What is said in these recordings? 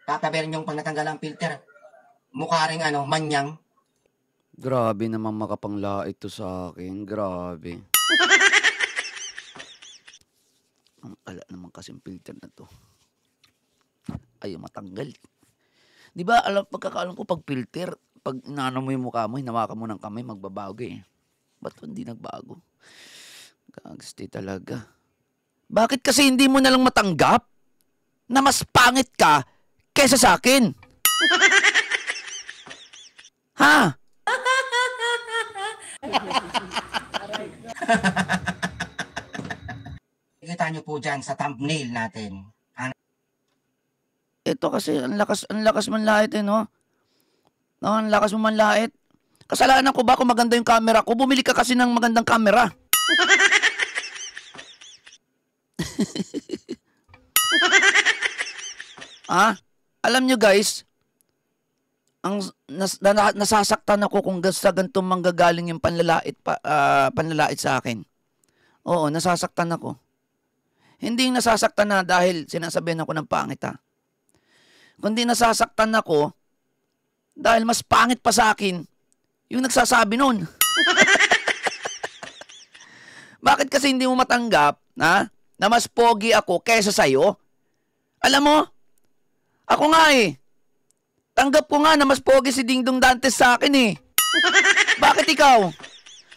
Tataberin yung pag natanggal ang filter. Mukha ring manyang. Grabe naman makapanglait to sa akin. Grabe. Ang ala naman kasing filter na to. Ayaw matanggal. Di ba, pagkakaalam ko pag filter, pag inaano mo yung mukha mo, hinawakan mo ng kamay, magbabago eh. Ba't hindi nagbago? Gangsti talaga. Bakit kasi hindi mo nalang matanggap na mas pangit ka kesa sa akin? Ha? Kita nyo po dyan sa thumbnail natin. Ito kasi, ang lakas manlait eh, no? No, ang lakas mo manlait. Kasalanan ko ba kung maganda yung camera ko? Bumili ka kasi ng magandang camera. Alam nyo guys, nasasaktan ako kung sa ganitong manggagaling yung panlalait sa akin. Oo, nasasaktan ako. Hindi nasasaktan na dahil sinasabihan ako ng pangit ha. Kundi nasasaktan ako dahil mas pangit pa sa akin yung nagsasabi nun. Bakit kasi hindi mo matanggap na mas pogi ako kaysa sa'yo? Alam mo, ako nga eh. Tanggap ko nga na mas pogi si Dingdong Dantes sa akin eh. Bakit ikaw?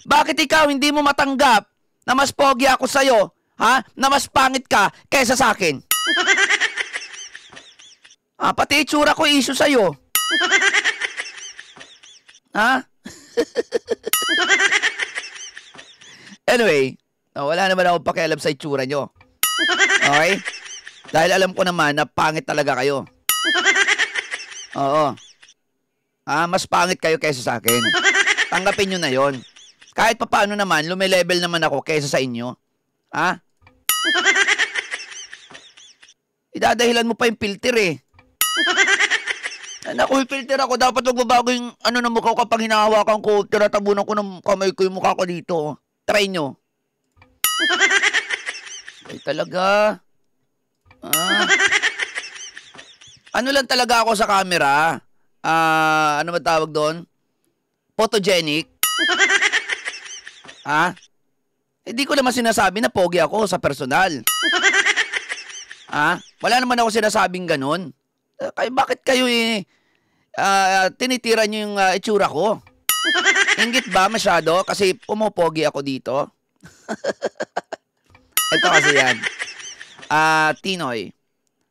Bakit ikaw hindi mo matanggap na mas pogi ako sa'yo? Ha? Na mas pangit ka kaysa sa akin? Pati itsura ko issue sa'yo. Ha? Anyway, wala naman ako pakialam sa itsura nyo. Okay? Dahil alam ko naman na pangit talaga kayo. Oo. Mas pangit kayo kaysa sa akin. Tanggapin nyo na yon. Kahit papaano naman, lumilevel naman ako kaysa sa inyo. Ha? Idadahilan mo pa yung filter eh. Naku, filter ako. Dapat magbabago yung na mukha ko kapag hinahawakan ko. Tinatabunan ko ng kamay ko yung mukha ko dito. Try nyo. Ay talaga. Ano lang talaga ako sa camera? Ano ba tawag doon? Photogenic? Hindi ko naman sinasabi na pogi ako sa personal. Wala naman ako sinasabing ganun. Bakit kayo tinitira nyo yung itsura ko? Inggit ba masyado? Kasi pumopogi ako dito. Ito kasi yan. Tinoy,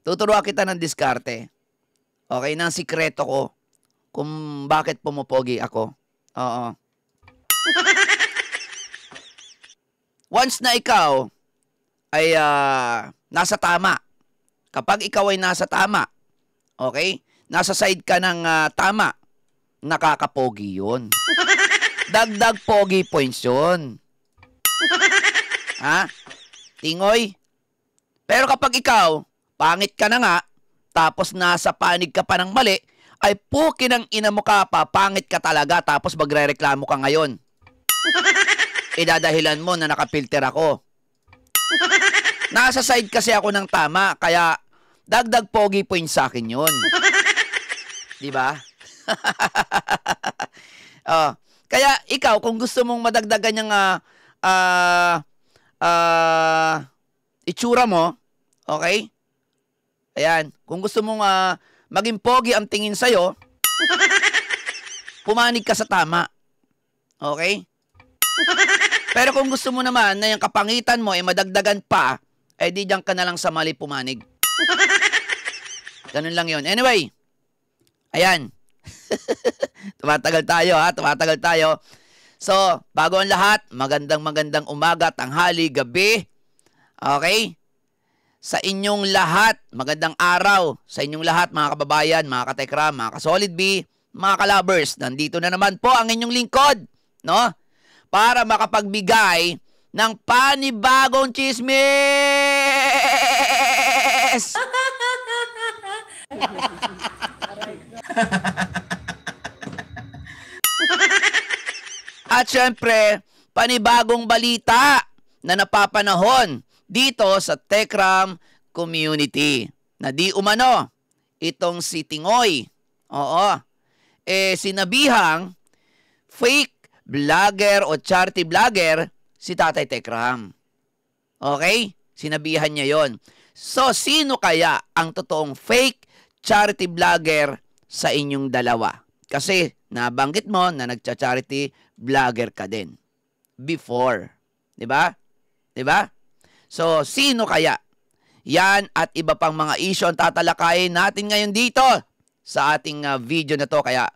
tuturuan kita ng diskarte. Okay, ng sikreto ko kung bakit pumopogi ako. Oo. Once na ikaw ay nasa tama, kapag ikaw ay nasa tama, okay, nasa side ka ng tama, nakakapogi yun. Dagdag pogi points yun. Tingoy? Pero kapag ikaw, pangit ka na nga, tapos nasa panig ka pa ng mali, ay pukin ang ina mo ka pa, pangit ka talaga, tapos magre-reklamo ka ngayon. Idadahilan mo na nakapilter ako. Nasa side kasi ako ng tama, kaya dagdag pogi points sa akin yun. Diba? Kaya ikaw, kung gusto mong madagdagan yung itsura mo, okay? Ayan, kung gusto mong maging pogi ang tingin sa'yo, pumanig ka sa tama. Okay? Pero kung gusto mo naman na yung kapangitan mo ay madagdagan pa, eh di diyan ka na lang sa mali pumanig. Ganun lang yon. Anyway, ayan. Tumatagal tayo tumatagal tayo. So, bago ang lahat, magandang umaga, tanghali, gabi. Okay? Sa inyong lahat, magandang araw. Sa inyong lahat, mga kababayan, mga katekram, mga kasolid B, mga kalabers. Nandito na naman po ang inyong lingkod, no? Para makapagbigay ng panibagong chismis! At syempre, panibagong balita na napapanahon dito sa Tekram Community na di umano itong si Tingoy. Oo. Sinabihang fake vlogger o charity vlogger si Tatay Tekram. Okay? Sinabihan niya yon. So, sino kaya ang totoong fake charity vlogger sa inyong dalawa? Kasi nabanggit mo na nagcha-charity vlogger ka din before. 'Di ba? 'Di ba? So, sino kaya? Yan at iba pang mga issue ang tatalakayin natin ngayon dito sa ating video na to. Kaya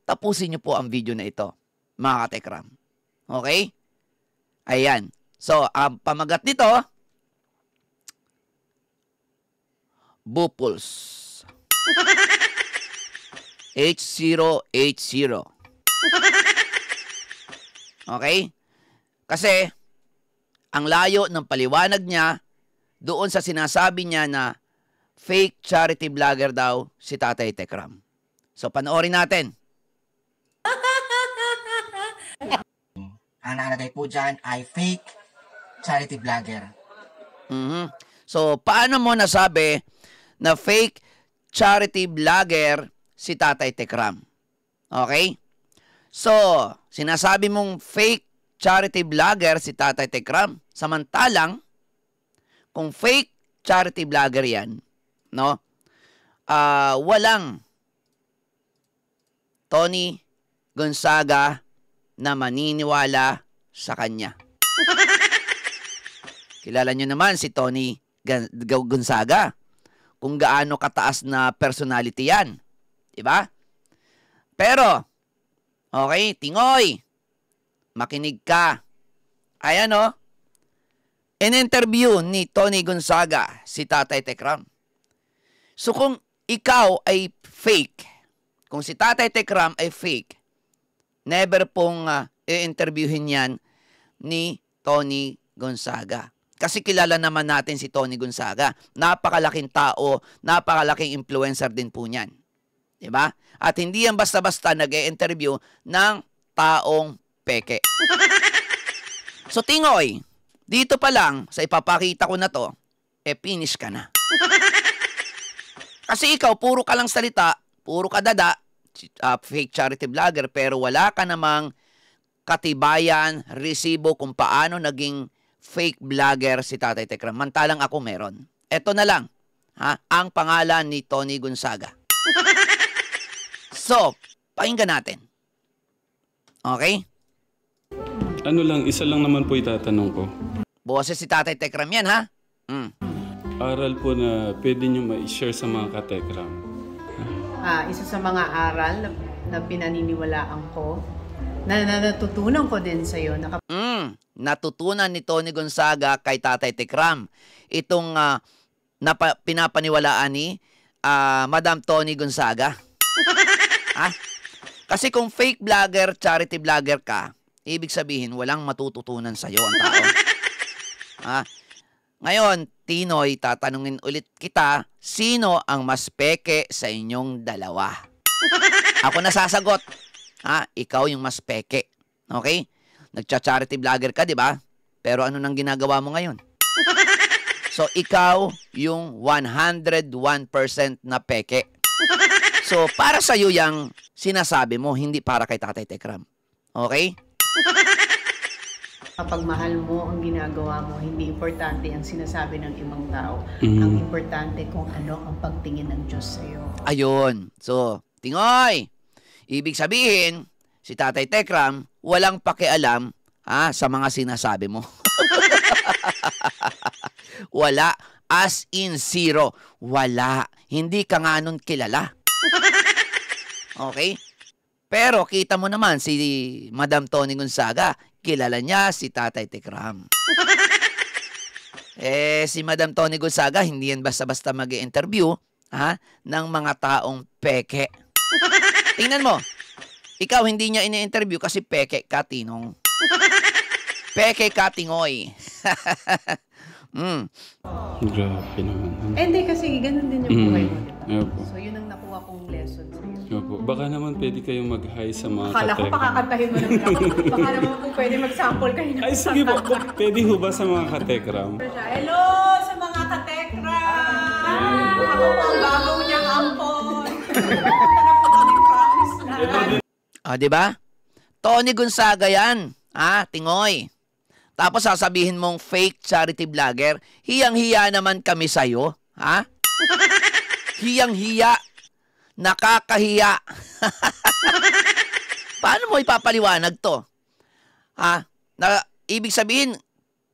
tapusin niyo po ang video na ito, mga katekram. Okay? Ayan. So, ang pamagat nito, Bupulse. H080. Okay? Kasi, ang layo ng paliwanag niya doon sa sinasabi niya na fake charity vlogger daw si Tatay Tekram. So, panoorin natin. Ang nakalagay po dyan ay fake charity vlogger. So, paano mo nasabi na fake charity vlogger si Tatay Tekram? Okay? So, sinasabi mong fake charity vlogger si Tatay Tekram. Samantalang, kung fake charity vlogger yan, no? Walang Tony Gonzaga na maniniwala sa kanya. Kilala nyo naman si Tony Gonzaga. Kung gaano kataas na personality yan. Diba? Pero, okay, Tingoy, makinig ka. Ayan o. In-interview ni Tony Gonzaga si Tatay Tekram. So kung ikaw ay fake, kung si Tatay Tekram ay fake, never pong i-interviewin yan ni Tony Gonzaga. Kasi kilala naman natin si Tony Gonzaga. Napakalaking tao, napakalaking influencer din po niyan. Diba? At hindi yan basta-basta nag-i-interview ng taong peke. So Tingoy, dito pa lang, sa ipapakita ko na to, finish ka na. Kasi ikaw, puro ka lang salita, puro ka dada, fake charity vlogger, pero wala ka namang katibayan, resibo kung paano naging fake vlogger si Tatay Tekram. Mantalang ako meron. Ito na lang, ang pangalan ni Tony Gonzaga. So, pakinggan natin. Okay? Ano lang, isa lang naman po itatanong ko. Boses si Tatay Tekram yan, ha? Aral po na pwede nyo ma-share sa mga katekram. Isa sa mga aral na pinaniniwalaan ko, na natutunan ko din sa'yo. Natutunan ni Tony Gonzaga kay Tatay Tekram. Itong pinapaniwalaan ni Madam Tony Gonzaga. Kasi kung fake vlogger, charity vlogger ka, ibig sabihin, walang matututunan sa'yo ang tao. Ngayon, Tinoy, tatanungin ulit kita, sino ang mas peke sa inyong dalawa? Ako nasasagot. Ikaw yung mas peke. Okay? Nagcha-charity vlogger ka, di ba? Pero ano nang ginagawa mo ngayon? So, ikaw yung 101% na peke. So, para sa'yo yung sinasabi mo, hindi para kay Tatay Tekram. Okay? Kapag mahal mo ang ginagawa mo, hindi importante ang sinasabi ng ibang tao. Ang importante kung ano ang pagtingin ng Diyos sa'yo. Ayun. So, Tingoy, ibig sabihin, si Tatay Tekram, walang pakialam sa mga sinasabi mo. Wala. As in zero. Wala. Hindi ka nga nun kilala. Okay? Pero kita mo naman si Madam Tony Gonzaga, kilala niya si Tatay Tekram. Si Madam Tony Gonzaga, hindi yan basta-basta mag-i-interview ng mga taong peke. Tingnan mo, ikaw hindi niya ini-interview kasi peke ka, Tinong. Peke ka, Tingoy. Grabe naman. Hindi kasi ganun din yung buhay mo, diba? Opo. So yun ang nakuha kong lesson sa'yo. Opo. Baka naman pwede kayong mag-hi sa mga Akala ko pakakantahin mo naman ako. Baka naman kung pwede mag-sample kayo ng Ay, sige po. Pwede ho ba sa mga katekram? Hello sa mga katekra! Ako po ang bago niyang ampon! Di ba? Tony Gonzaga yan. Tingoy. Tapos sasabihin mong fake charity vlogger, hiyang-hiya naman kami sa'yo. Hiyang-hiya. Nakakahiya. Paano mo ipapaliwanag to? Ibig sabihin,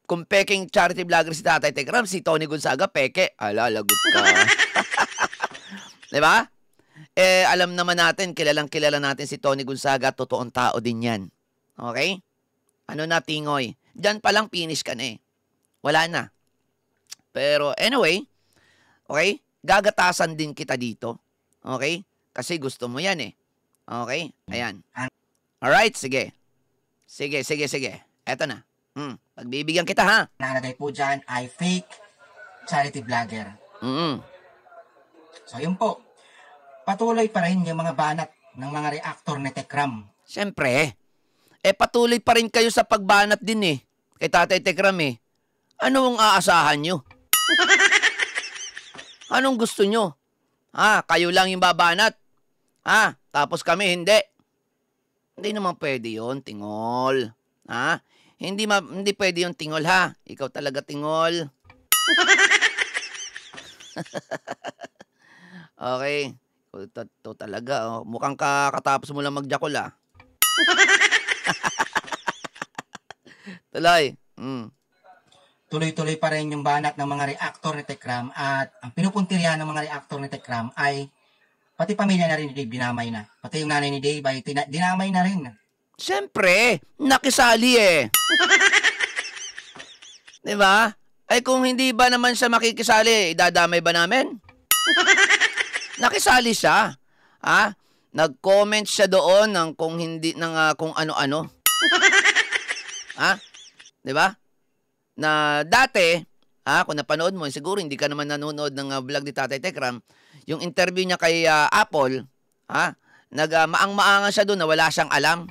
kung peking charity vlogger si Tatay Tekram, si Tony Gonzaga, peke. Lagot ka. Diba? Alam naman natin, kilalang-kilala natin si Tony Gonzaga, totoong tao din yan. Okay? Ano na, Tingoy? Diyan pa lang finish ka na eh. Wala na. Pero anyway, okay? Gagatasan din kita dito. Okay? Kasi gusto mo yan eh. Okay? Ayan. Alright, sige. Sige. Eto na. Pagbibigyan kita ha. Nakalagay po dyan ay fake charity vlogger. So yun po. Patuloy pa rin yung mga banat ng mga reactor ni Tekram. Siyempre. Patuloy pa rin kayo sa pagbanat din eh. Kay Tatay Tekram eh. Ano ang aasahan nyo? Anong gusto nyo? Kayo lang yung babanat. Tapos kami hindi. Hindi naman pwede yun, Tingol. Hindi pwede yun, Tingol ha. Ikaw talaga, Tingol. Okay. Ito talaga. Mukhang kakatapos mo lang magjakol Tuloy. Tuloy-tuloy pa rin yung banat ng mga reactor ni Tekram at ang pinupuntirya ng mga reactor ni Tekram ay pati pamilya na rin ni Dave dinamay na. Pati yung nanay ni Dave ay dinamay na rin. Siyempre, nakisali eh. Diba? Kung hindi ba naman siya makikisali, idadamay ba namin? Nakisali siya. Nag-comment siya doon ng kung ano-ano. Diba? Na dati, kung napanood mo, siguro hindi ka naman nanonood ng vlog ni Tatay Tekram, yung interview niya kay Apple, maang-maangan siya doon na wala siyang alam.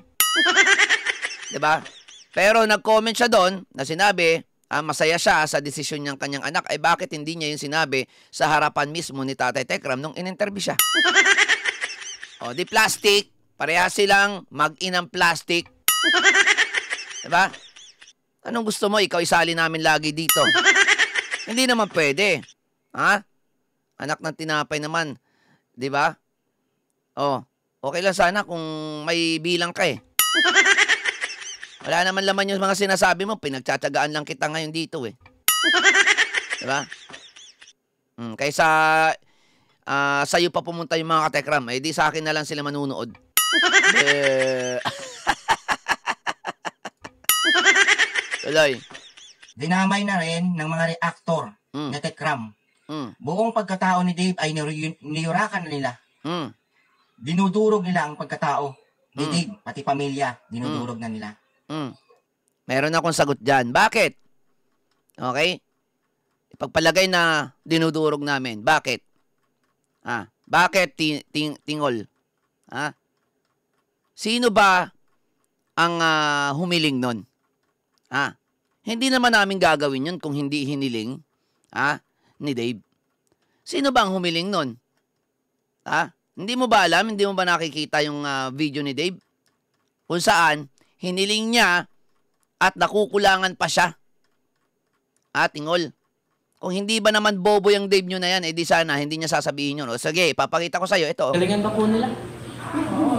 Diba? Pero nag-comment siya doon na sinabi, masaya siya sa desisyon ng kanyang anak, bakit hindi niya yung sinabi sa harapan mismo ni Tatay Tekram nung in-interview siya? Di plastic, pareha silang mag-inang plastic. Diba? Anong gusto mo? Ikaw isali namin lagi dito. Hindi naman pwede. Anak ng tinapay naman. Diba? Okay lang sana kung may bilang ka eh. Wala naman laman yung mga sinasabi mo. Pinagtsatsagaan lang kita ngayon dito eh. Diba? Kaysa sa'yo pa pumunta yung mga katekram, di sa akin na lang sila manunood. Tuloy. Dinamay na rin ng mga reactor ni Tekram. Buong pagkatao ni Dave ay niyurakan na nila. Dinudurog nila ang pagkatao ni Dave, pati pamilya, dinudurog na nila. Meron akong sagot dyan. Bakit? Okay? Ipagpalagay na dinudurog namin. Bakit? Bakit, Tingol? Sino ba ang humiling nun? Hindi naman namin gagawin yun kung hindi hiniling ni Dave. Sino ba ang humiling nun? Hindi mo ba alam? Hindi mo ba nakikita yung video ni Dave? Kung saan, hiniling niya at nakukulangan pa siya. Tingol. Kung hindi ba naman bobo yung Dave nyo na yan, di sana hindi niya sasabihin yun. Sige, ipapakita ko sa'yo. Ito. Galingan pa po nila.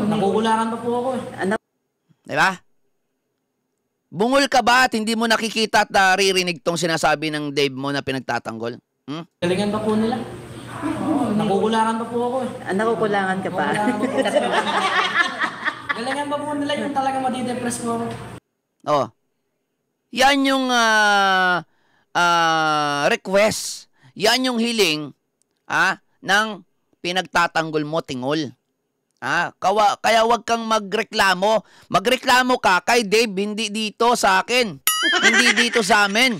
Nakukulangan pa po ako eh. Diba? Bungol ka ba at hindi mo nakikita at naririnig tong sinasabi ng Dave mo na pinagtatanggol? Galingan pa po nila. Nakukulangan pa po ako eh. Nakukulangan ka pa. Galingan pa po nila yung talaga madidepress po ako. Yan yung request. Yan yung hiling ng pinagtatanggol mo, Tingol. Kaya wag kang magreklamo. Magreklamo ka kay Dave, hindi dito sa akin. Hindi dito sa amin.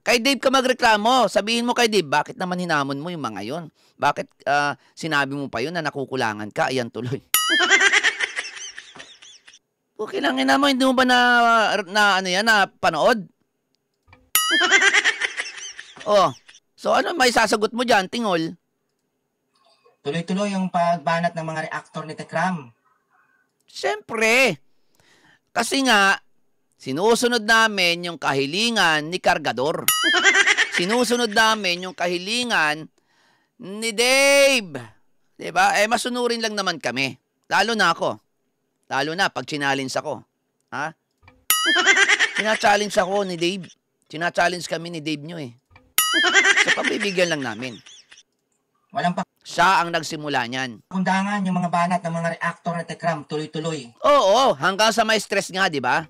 Kay Dave ka magreklamo. Sabihin mo kay Dave, bakit naman hinamon mo yung mga yon? Bakit sinabi mo pa yun na nakukulangan ka? Ayan tuloy. Okay lang ina mo, hindi mo ba na panood? So ano may sasagot mo dyan, Tingol? tuloy-tuloy yung pagbanat ng mga reactor ni Tekram. Siyempre. Kasi nga, sinusunod namin yung kahilingan ni Kargador. Sinusunod namin yung kahilingan ni Dave. Diba? Masunurin lang naman kami. Lalo na ako. Lalo na pag challenge ako. Ha? China-challenge ako ni Dave. China-challenge kami ni Dave nyo eh. So, pabibigyan lang namin. Walang Siya ang nagsimula niyan. pakundangan yung mga banat ng mga reactor ni Tekram, tuloy-tuloy. Oo, hanggang sa may stress nga, di ba?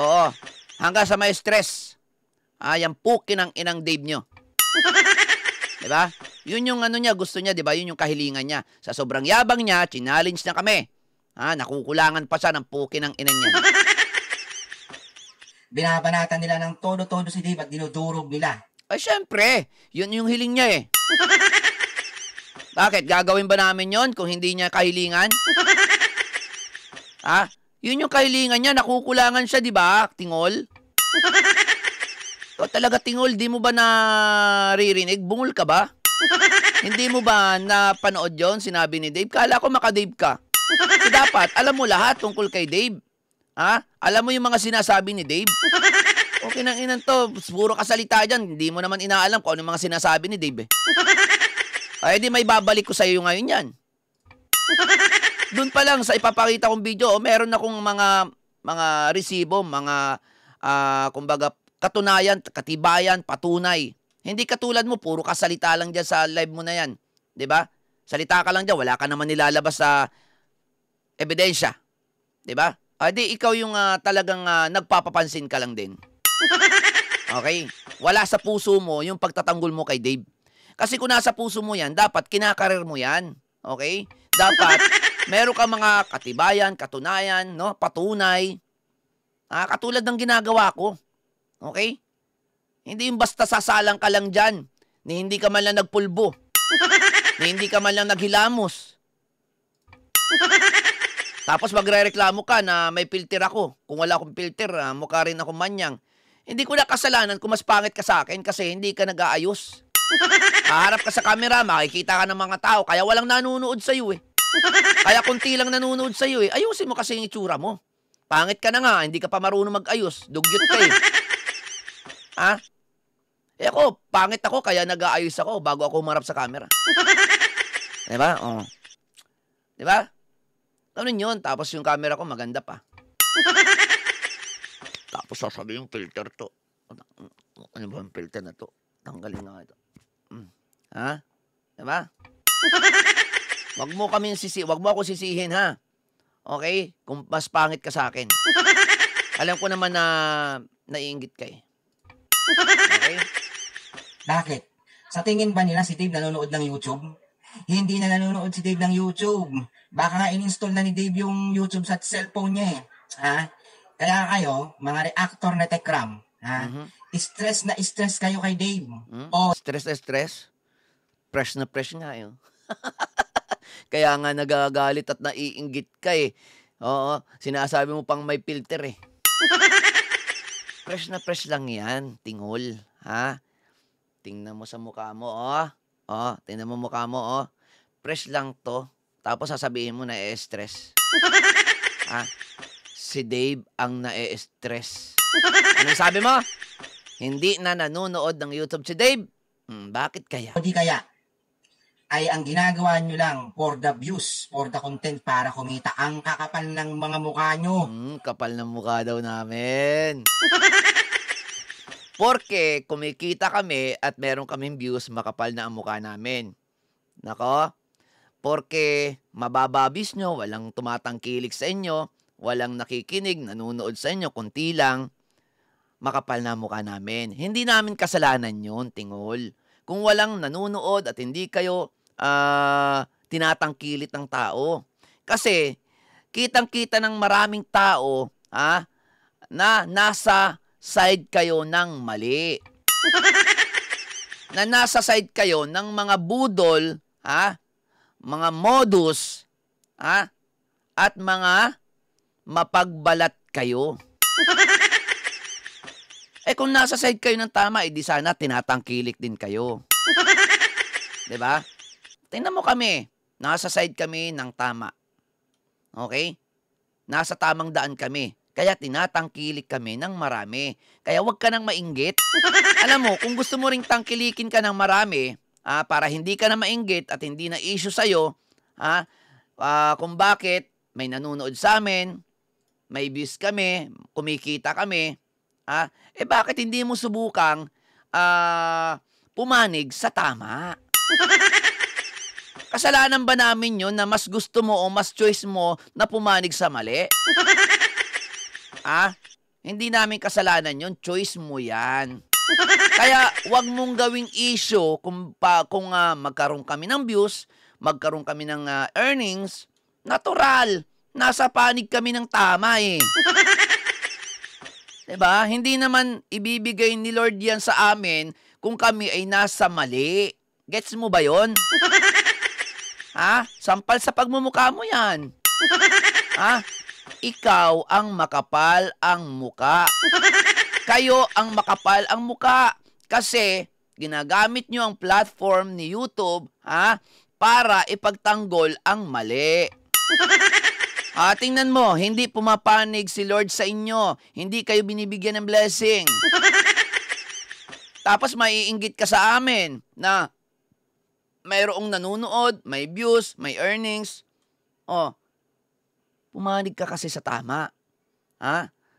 Oo, hanggang sa may stress. Yung pukin ng inang Dave nyo. Di ba? Yun yung ano niya, gusto niya, di ba? Yun yung kahilingan niya. Sa sobrang yabang niya, challenge na kami. Nakukulangan pa siya ng pukin ng ina niya. Binabanatan nila ng todo-todo si Dave at dinudurog nila. Ay, syempre. Yun yung hiling niya eh. Bakit? Gagawin ba namin yon kung hindi niya kahilingan? Yun yung kahilingan niya. Nakukulangan siya, di ba? Tingol? Talaga, Tingol, di mo ba naririnig? Bungol ka ba? Hindi mo ba napanood yon sinabi ni Dave? Kala ko maka-Dave ka. So dapat, alam mo lahat tungkol kay Dave. Alam mo yung mga sinasabi ni Dave? Okay nang inan to, puro kasalita dyan. Hindi mo naman inaalam kung ano yung mga sinasabi ni Dave eh. Ay, di may babalik ko sa iyo ngayon yan. Doon pa lang sa ipapakita kong video, meron akong mga resibo, mga kumbaga katunayan, katibayan, patunay. Hindi katulad mo, puro kasalita lang dyan sa live mo na yan. 'Di ba? Salita ka lang dyan, wala ka naman nilalabas sa ebidensya. 'Di ba? Di ikaw yung talagang nagpapapansin ka lang din. Okay? Wala sa puso mo yung pagtatanggol mo kay Dave. Kasi kung nasa puso mo yan, dapat kinakarir mo yan. Okay? Dapat meron ka mga katibayan, katunayan, no? Patunay. Katulad ng ginagawa ko. Okay? Hindi yung basta sasalang ka lang dyan. Ni hindi ka man lang nagpulbo. Ni hindi ka man lang naghilamos. Tapos magre-reklamo ka na may filter ako. Kung wala akong filter, mukha rin ako manyang. Hindi ko na kasalanan kung mas pangit ka sa akin kasi hindi ka nag-aayos. Haharap ka sa camera, makikita ka ng mga tao, kaya walang nanunood sa'yo eh. Kaya kunti lang nanunood sa'yo eh. Ayusin mo kasi yung itsura mo. Pangit ka na nga, hindi ka pa marunong mag-ayos. Dugyot ka eh. Ako, pangit ako, kaya nag-aayos ako bago ako umarap sa camera. Diba? Oo. Diba? Ganun yun. Tapos yung camera ko maganda pa. Tapos sasabi yung filter to. Ano ba yung filter na to? Tanggalin na ito. Diba? Wag mo ako sisihin ha. Okay? Kung mas pangit ka sa akin. Alam ko naman na naiinggit ka eh. Okay? Bakit? Sa tingin ba nila si Dave nanonood ng YouTube? Hindi na nanonood si Dave ng YouTube. Baka nga in-install na ni Dave yung YouTube sa cellphone niya eh. Kaya kayo, mga reactor na Tekram, stress na stress kayo kay Dave. Stress na stress? Fresh na fresh nga yun. Kaya nga nagagalit at naiinggit ka eh. Oo, sinasabi mo pang may filter eh. Fresh na fresh lang yan, Tingol. Tingnan mo sa mukha mo, tingnan mo mukha mo, fresh lang to. Tapos sasabihin mo na stress. Si Dave ang na-stress. Anong sabi mo? Hindi na nanonood ng YouTube si Dave? Bakit kaya? O di kaya, ay ang ginagawa nyo lang for the views, for the content para kumita. Ang kakapal ng mga mukha nyo. Kapal ng mukha daw namin. Porque kumikita kami at meron kaming views, makapal na ang mukha namin. Nako? Porque mabababis nyo, walang tumatangkilik sa inyo, walang nakikinig, nanunood sa inyo, kunti lang, makapal na ang mukha namin. Hindi namin kasalanan yun, Tingol. Kung walang nanunood at hindi kayo tinatangkilit ng tao. Kasi, kitang-kita ng maraming tao na nasa side kayo ng mali. Na nasa side kayo ng mga budol, mga modus, at mga mapagbalat kayo. Kung nasa side kayo ng tama, di sana tinatangkilik din kayo. 'Di ba? tingnan mo kami. Nasa side kami ng tama. Okay? Nasa tamang daan kami. Kaya tinatangkilik kami ng marami. Kaya huwag ka nang mainggit. Alam mo, kung gusto mo ring tangkilikin ka ng marami, para hindi ka na mainggit at hindi na issue sa'yo, kung bakit may nanonood sa amin, may views kami, kumikita kami, bakit hindi mo subukang pumanig sa tama? Kasalanan ba namin yun na mas gusto mo o mas choice mo na pumanig sa mali? Hindi namin kasalanan yun. Choice mo yan. Kaya wag mong gawing issue kung magkaroon kami ng views, magkaroon kami ng earnings. Natural. Nasa panig kami ng tama eh. Diba? Hindi naman ibibigay ni Lord yan sa amin kung kami ay nasa mali. Gets mo ba yon? Sampal sa pagmumukha mo yan. Ikaw ang makapal ang muka. Kayo ang makapal ang muka. Kasi ginagamit nyo ang platform ni YouTube para ipagtanggol ang mali. Tingnan mo, hindi pumapanig si Lord sa inyo. Hindi kayo binibigyan ng blessing. Tapos maiinggit ka sa amin na mayroong nanonood, may views, may earnings. Pumanig ka kasi sa tama.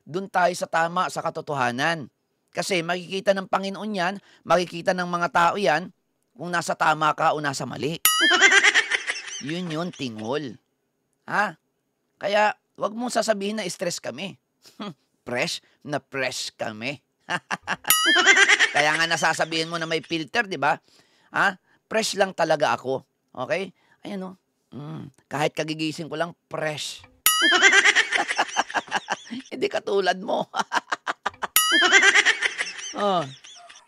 Doon tayo sa tama, sa katotohanan. Kasi makikita ng Panginoon yan, makikita ng mga tao yan, kung nasa tama ka o nasa mali. Yun, tingol. Kaya, wag mong sasabihin na stress kami. Fresh na fresh kami. Kaya nga nasasabihin mo na may filter, di ba? Fresh lang talaga ako. Okay? Ayan kahit kagigising ko lang, fresh. Hindi katulad mo.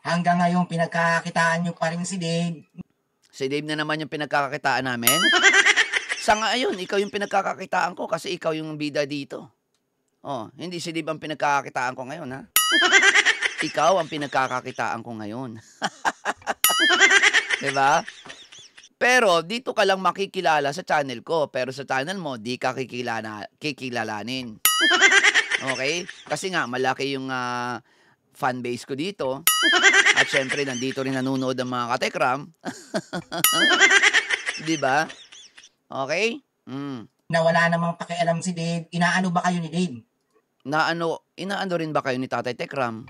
Hanggang ngayon, pinagkakakitaan nyo pa rin si Dave. Si Dave na naman yung pinagkakakitaan namin? Sa ngayon, ikaw yung pinagkakakitaan ko kasi ikaw yung bida dito. Hindi si Dave ang pinagkakakitaan ko ngayon, ha? Ikaw ang pinagkakakitaan ko ngayon. Diba? Pero dito ka lang makikilala sa channel ko. Pero sa channel mo, di ka kikilalanin. Okay? Kasi nga, malaki yung fan base ko dito. At syempre, nandito rin nanonood ang mga katekram. Diba? Okay? Na wala namang pakialam si Dave. Inaano ba kayo ni Dave? Inaano rin ba kayo ni Tatay Tekram?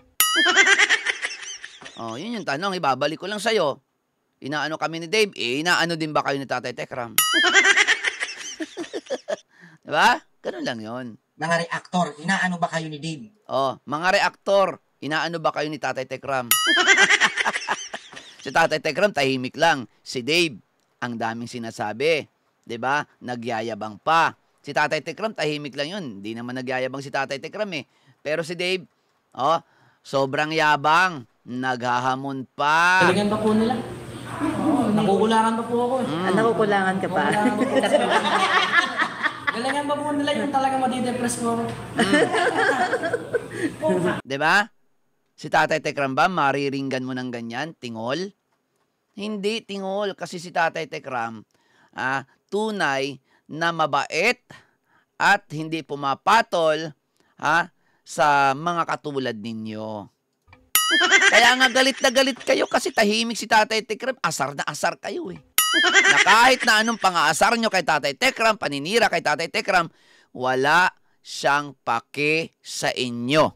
Yun yung tanong. Ibabalik ko lang sa'yo. Inaano kami ni Dave, inaano din ba kayo ni Tatay Tekram? Diba? Ganun lang yon. Mga reactor, inaano ba kayo ni Dave? Mga reactor, inaano ba kayo ni Tatay Tekram? Si Tatay Tekram, tahimik lang. Si Dave, ang daming sinasabi. Diba? Nagyayabang pa. Si Tatay Tekram, tahimik lang yun. Hindi naman nagyayabang si Tatay Tekram eh. Pero si Dave, sobrang yabang. Naghahamon pa. Galingan pa po nila. Nakukulangan pa po ako eh. Nakukulangan ka pa. Galingan pa po nila yung talaga madidepress po ako. Diba? Si Tatay Tekram ba, mariringgan mo ng ganyan? Tingol? Hindi tingol. Kasi si Tatay Tekram, tunay na mabait at hindi pumapatol sa mga katulad ninyo. Kaya nga galit na galit kayo kasi tahimik si Tatay Tekram. Asar na asar kayo eh. Na kahit na anong pang-aasar nyo kay Tatay Tekram, paninira kay Tatay Tekram, wala siyang pake sa inyo.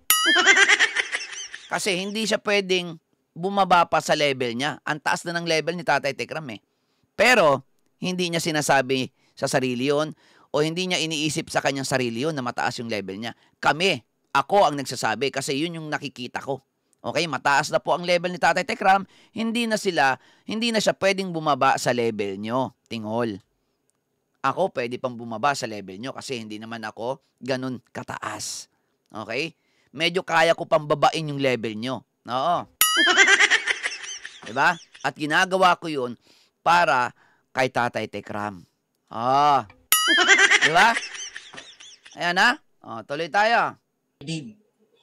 Kasi hindi siya pwedeng bumaba pa sa level niya. Ang taas na ng level ni Tatay Tekram eh. Pero hindi niya sinasabi sa sarili yun o hindi niya iniisip sa kanyang sarili yun na mataas yung level niya. Ako ang nagsasabi kasi yun yung nakikita ko. Okay, mataas na po ang level ni Tatay Tekram, hindi na siya pwedeng bumaba sa level nyo, tingol. Ako pwede pang bumaba sa level nyo kasi hindi naman ako ganun kataas. Okay? Medyo kaya ko pang babain yung level nyo. Oo. Diba? At ginagawa ko yun para kay Tatay Tekram. Diba? Ayan na. Tuloy tayo. Dave,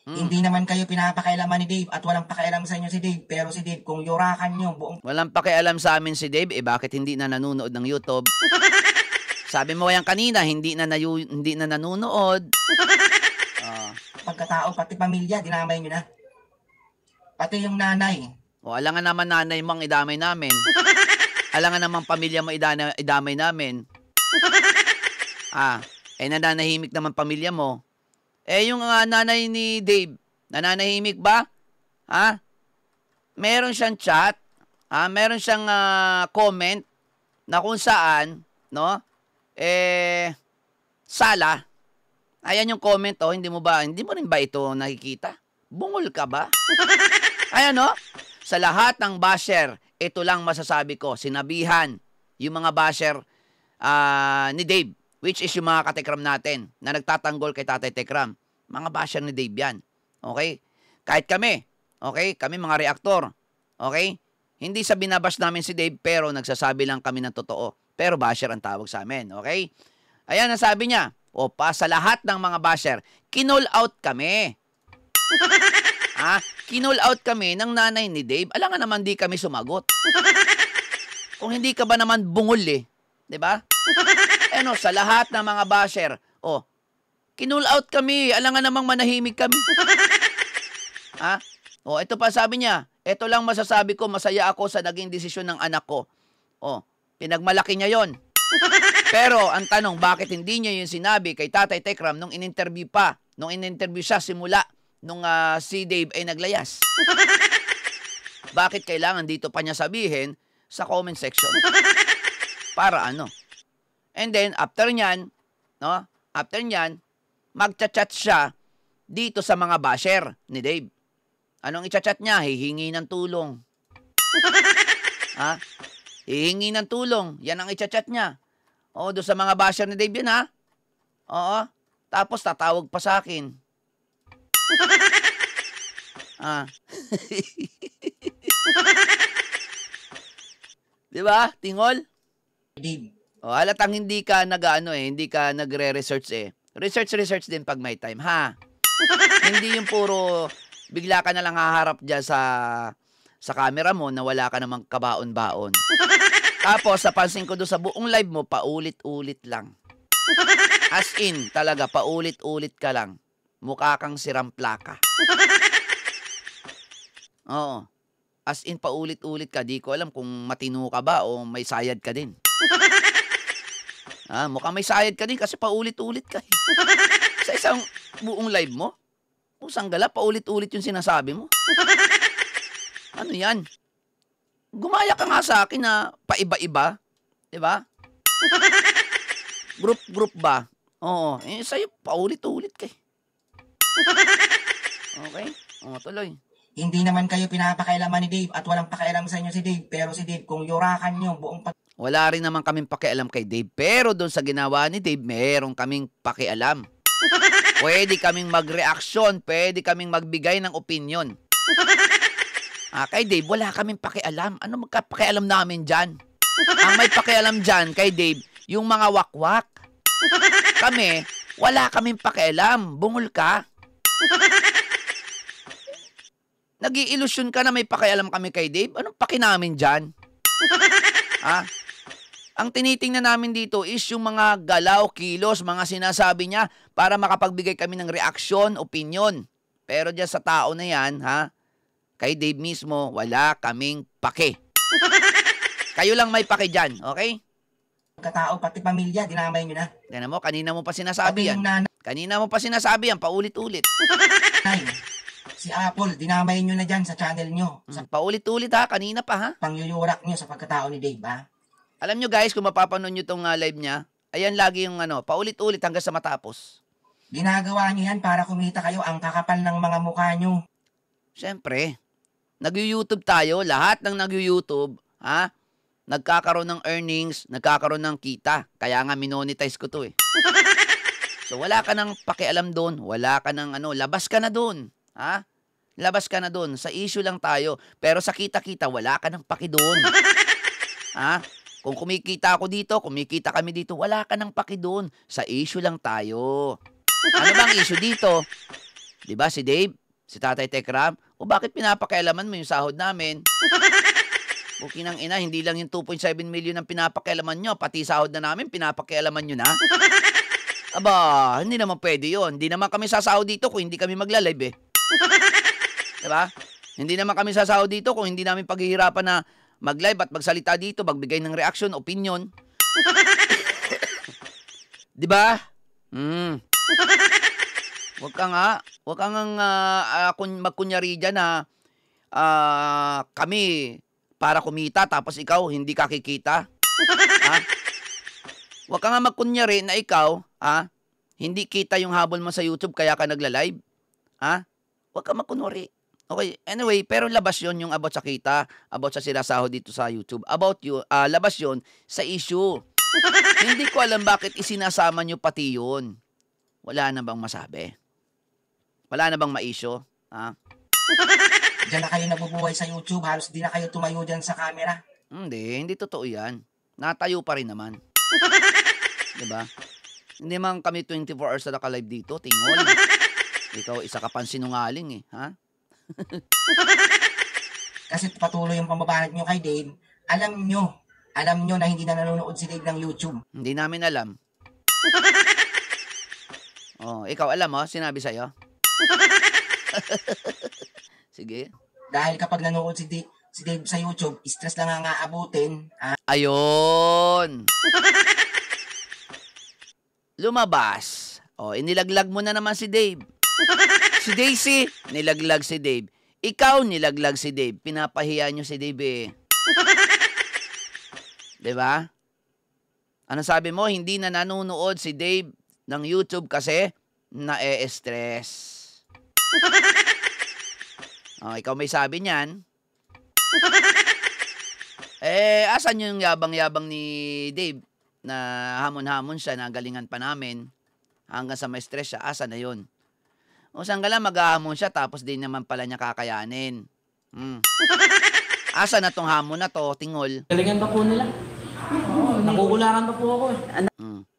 Hindi naman kayo pinapakialaman ni Dave at walang pakialam sa inyo si Dave. Pero si Dave, kung yurakan nyo buong Walang pakialam sa amin si Dave, bakit hindi na nanonood ng YouTube? Sabi mo yan kanina, hindi na nanonood. pagkatao, pati pamilya, dinamay nyo na. Pati yung nanay. O, alangan naman nanay mong idamay namin. Alangan naman pamilya mo idamay namin. Nananahimik naman pamilya mo. Yung nanay ni Dave, nananahimik ba? Meron siyang chat, meron siyang comment na kung saan, no? Sala. Ayan yung comment, hindi mo rin ba ito nakikita? Bungol ka ba? Ayan, no? Sa lahat ng basher, ito lang masasabi ko, sinabihan yung mga basher ni Dave, which is yung mga katekram natin na nagtatanggol kay Tatay Tekram. Mga basher ni Dave yan. Okay? Kahit kami, okay? Kami mga reaktor. Okay? Hindi sa binabash namin si Dave, pero nagsasabi lang kami ng totoo. Pero basher ang tawag sa amin. Okay? Ayan ang sabi niya. Sa lahat ng mga basher, kinol out kami. Kinol out kami ng nanay ni Dave. Alangan naman di kami sumagot. Kung hindi ka ba naman bungol Diba? Sa lahat ng mga basher, kinul out kami. Alangan namang manahimik kami. Ito pa sabi niya, ito lang masasabi ko, masaya ako sa naging desisyon ng anak ko. Pinagmalaki niya yon. Pero ang tanong, bakit hindi niya yung sinabi kay Tatay Tekram nung in-interview siya simula nung si Dave ay naglayas? Bakit kailangan dito pa niya sabihin sa comment section? Para ano? And then, after nyan, magchat-chat siya dito sa mga basher ni Dave. Anong i-chat niya? Hihingi ng tulong. Hihingi ng tulong. Yan ang i-chat niya. Doon sa mga basher ni Dave yan, Tapos tatawag pa sa akin. Diba, Tingol? Dave. Halatang hindi ka hindi ka nagre-research Research din pag may time, Hindi yung puro bigla ka na lang haharap dyan sa camera mo na wala ka namang kabaon-baon. Tapos, napansin ko doon sa buong live mo, paulit-ulit lang. As in, talaga, paulit-ulit ka lang. Mukha kang sirang plaka. Oo. As in, paulit-ulit ka. Di ko alam kung matino ka ba o may sayad ka din. Mukhang may sayad ka din kasi paulit-ulit ka. Sa isang buong live mo, pusang gala, paulit-ulit yung sinasabi mo. Ano yan? Gumaya ka nga sa akin na paiba-iba. Diba? Group ba? Oo. Sa'yo, paulit-ulit ka. Okay? Tuloy. Hindi naman kayo pinapakailaman ni Dave at walang pakialam sa inyo si Dave. Pero si Dave, kung yurakan nyo buong Wala rin naman kaming pakialam kay Dave. Pero doon sa ginawa ni Dave, meron kaming pakialam. Pwede kaming mag-reaksyon. Pwede kaming magbigay ng opinion. Kay Dave, wala kaming pakialam. Ano magkapakialam namin dyan? Ang may pakialam dyan kay Dave, yung mga wakwak. Kami, wala kaming pakialam. Bungol ka. Nag-iilusyon ka na may pakialam kami kay Dave? Anong paki namin dyan? Ang tinitingnan namin dito is yung mga galaw, kilos, mga sinasabi niya para makapagbigay kami ng reaksyon, opinion. Pero dyan sa tao na yan, kay Dave mismo, wala kaming pake. Kayo lang may pake dyan, okay? pagkatao, pati pamilya, dinamay nyo na. Tignan mo, kanina mo pa sinasabi yan. Yung Kanina mo pa sinasabi yan, paulit-ulit. nanay, si Apple, dinamay nyo na dyan sa channel nyo. Sa Paulit-ulit kanina pa pangyuyurak nyo sa pagkatao ni Dave, Alam nyo guys, kung mapapanood nyo tong live niya, ayan lagi yung paulit-ulit hanggang sa matapos. Ginagawa nyo yan para kumita kayo, ang kakapal ng mga mukha nyo. Siyempre, nag-YouTube tayo, lahat ng nag-YouTube, nagkakaroon ng earnings, nagkakaroon ng kita. Kaya nga minonetize ko to So wala ka nang pakialam doon, wala ka nang labas ka na doon. Labas ka na doon, sa issue lang tayo. Pero sa kita-kita, wala ka nang paki doon. Kung kumikita ako dito, kumikita kami dito, wala ka nang paki doon. Sa issue lang tayo. Ano bang issue dito? Di ba si Dave? Si Tatay Tekram? O bakit pinapakialaman mo yung sahod namin? Bukinang ina, hindi lang yung 2.7 million ang pinapakialaman nyo, pati sahod na namin, pinapakialaman nyo na. Aba, hindi naman pwede yun. Hindi naman kami sasahod dito kung hindi kami magla-live eh. Diba? Hindi naman kami sasahod dito kung hindi namin paghihirapan na mag-live at magsalita dito, magbigay ng reaction, opinion. Diba? Huwag kang magkunyari dyan na kami para kumita tapos ikaw hindi ka kikita. Ha? Huwag ka nga magkunyari na ikaw, hindi kita yung habol mo sa YouTube kaya ka nagla-live. Ha? Huwag ka magkunyari. Okay, anyway, pero labas yon yung about sa kita, about sa sinasahod dito sa YouTube. About you, labas yon sa issue. Hindi ko alam bakit isinasama nyo pati yun. Wala na bang masabi? Wala na bang ma-issue? Ha? Diyan na kayo nabubuhay sa YouTube, halos di na kayo tumayo dyan sa camera. Hindi totoo yan. Natayo pa rin naman. Diba? Hindi man kami 24 hours na naka-live dito, tingol. Ikaw, isa ka pang sinungaling eh, ha? Kasi patuloy yung pambabanat nyo kay Dave, alam nyo na hindi na nanonood si Dave ng YouTube. Hindi namin alam. Oh, ikaw alam mo, sinabi sa'yo? Sige. Dahil kapag nanonood si Dave sa YouTube, stress lang ang aabutin. Ayun! Lumabas. Oh, inilaglag mo na naman si Dave. Si Daisy, nilaglag si Dave. Ikaw, nilaglag si Dave. Pinapahiya nyo si Dave eh. Diba? Ano sabi mo? Hindi na nanonood si Dave ng YouTube kasi na-e-stress. Oh, ikaw may sabi niyan. Asan yung yabang-yabang ni Dave na hamon-hamon siya, na galingan pa namin hanggang sa may stress siya? Asan na yun? O saan ka lang maghahamon siya tapos di naman pala niya kakayanin. Asa na tong hamon na to, tingol? Galingan pa po nila. Nakukulangan pa po ako eh.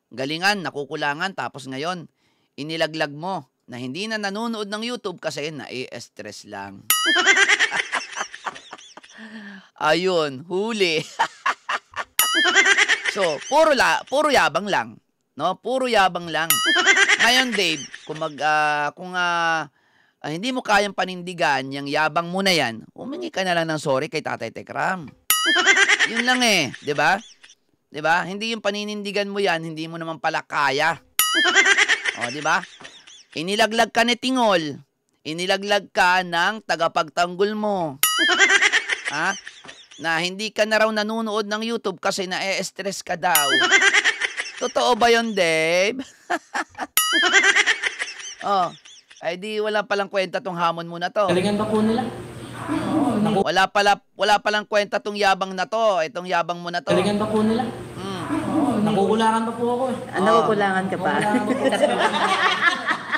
Galingan, nakukulangan, tapos ngayon, inilaglag mo na hindi na nanonood ng YouTube kasi na-stress lang. Ayun, huli. So, puro yabang lang. No, puro yabang lang. Ngayon, Dave, kung hindi mo kayang panindigan yung yabang mo na yan, humingi ka na lang ng sorry kay Tatay Tekram. Yun lang eh, 'di ba? 'Di ba? Hindi yung paninindigan mo yan, hindi mo naman pala kaya. O, 'di ba? Inilaglag ka ni Tingol. Inilaglag ka ng tagapagtanggol mo. Ha? Na hindi ka na raw nanonood ng YouTube kasi na-stress ka daw. Totoo ba yun, Dave? Oh, ay di wala palang kwenta tong hamon mo na to. Galingan pa po nila. Wala palang kwenta tong yabang na to. Itong yabang mo na to. Galingan pa po nila. Nakukulangan pa po ako eh. Nakukulangan ka pa.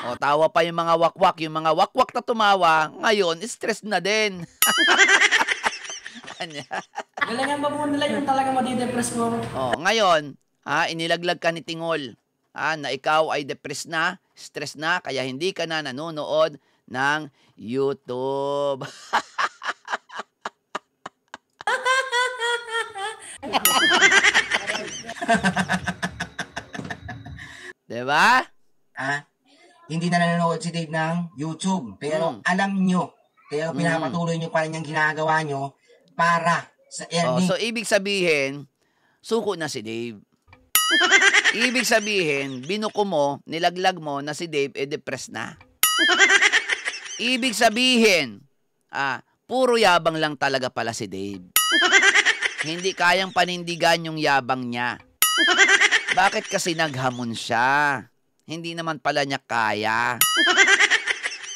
O, tawa pa yung mga wakwak. Yung mga wakwak na tumawa, ngayon, stress na din. Galingan pa po nila yung talaga madidepress po ako. O, ngayon, inilaglag ka ni Tingol. Na ikaw ay depressed na, stress na, kaya hindi ka na nanonood ng YouTube. Diba? Hindi na nanonood si Dave ng YouTube. Pero alam nyo, kaya pinapatuloy nyo pa rin yung ginagawa nyo para sa earning. So, ibig sabihin, suko na si Dave. Ibig sabihin, binuko mo, nilaglag mo na si Dave depressed na. Ibig sabihin, puro yabang lang talaga pala si Dave. Hindi kayang panindigan yung yabang niya. Bakit kasi naghamon siya? Hindi naman pala niya kaya.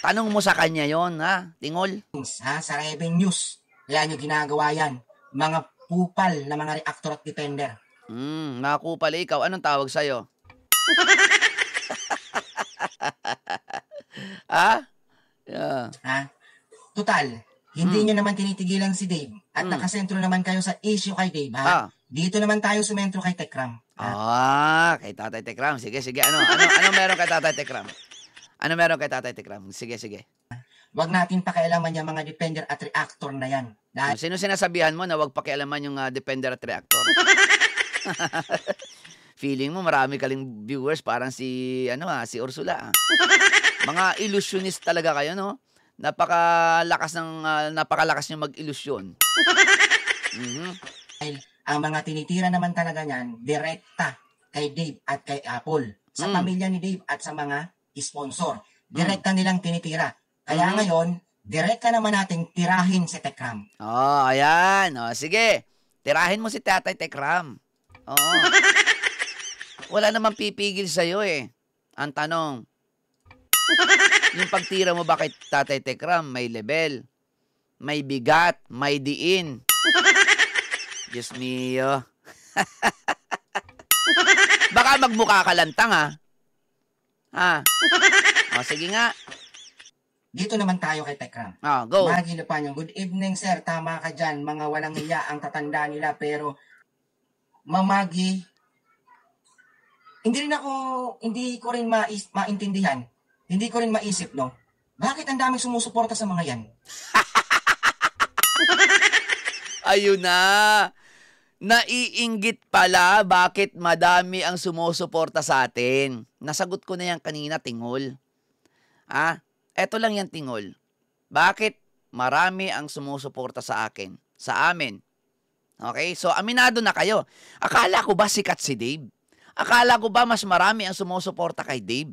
Tanong mo sa kanya yon, Tingol? Sa revenues. Kaya nyo ginagawa yan. Mga kupal na mga reactor at defender. Mga kupal, ikaw, anong tawag sa'yo? Yeah. Total, hindi nyo naman tinitigilan si Dave. At nakasentro naman kayo sa issue kay Dave, Dito naman tayo sumentro kay Tekram. Kay Tatay Tekram. Sige. Ano meron kay Tatay Tekram? Ano meron kay Tatay Tekram? Sige, sige. Wag natin pakialaman yung mga defender at reactor na yan. Dahil Sino sinasabihan mo na wag pakialaman yung defender at reactor? Feeling mo marami kaling viewers parang si si Ursula. Mga illusionist talaga kayo, no? Napakalakas niyo mag-ilusyon. ang mga tinitira naman talaga niyan, direkta kay Dave at kay Apple. Sa pamilya ni Dave at sa mga sponsor. Direkta nilang tinitira. Kaya ngayon, direkta naman nating tirahin si Tekram. Oh, ayan. Oh, sige. Tirahin mo si Tatay Tekram. Oo. Wala namang pipigil sa'yo eh. Ang tanong, yung pagtira mo ba kay Tatay Tekram, may level, may bigat, may diin. Diyos mio. Baka magmukha ka lantang ha. O, sige nga. Dito naman tayo kay Tekram. Go. Magilo pa niyo. Good evening, sir. Tama ka dyan. Mga walang hiya ang tatanda nila. Pero, mamagi, hindi ko rin maintindihan. Hindi ko rin maisip, no? Bakit ang daming sumusuporta sa mga yan? Ayun na. Naiinggit pala bakit madami ang sumusuporta sa atin. Nasagot ko na yan kanina, Tingol. Eto lang yan, Tingol. Bakit marami ang sumusuporta sa akin? Sa amin. Okay? So, aminado na kayo. Akala ko ba sikat si Dave? Akala ko ba mas marami ang sumusuporta kay Dave?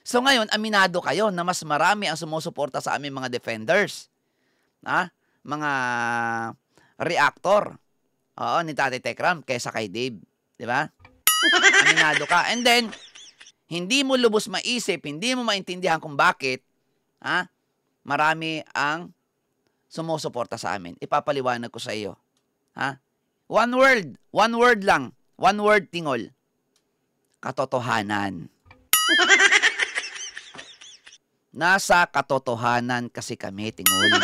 So, ngayon, aminado kayo na mas marami ang sumusuporta sa aming mga defenders. Mga reactor. Oo, ni Tatay Tekram kaysa kay Dave. Di ba? Aminado ka. And then, hindi mo lubos maisip, hindi mo maintindihan kung bakit, marami ang sumusuporta sa amin. Ipapaliwanag ko sa iyo. One word lang. One word, Tingol. Katotohanan. Nasa katotohanan kasi kami, Tingol.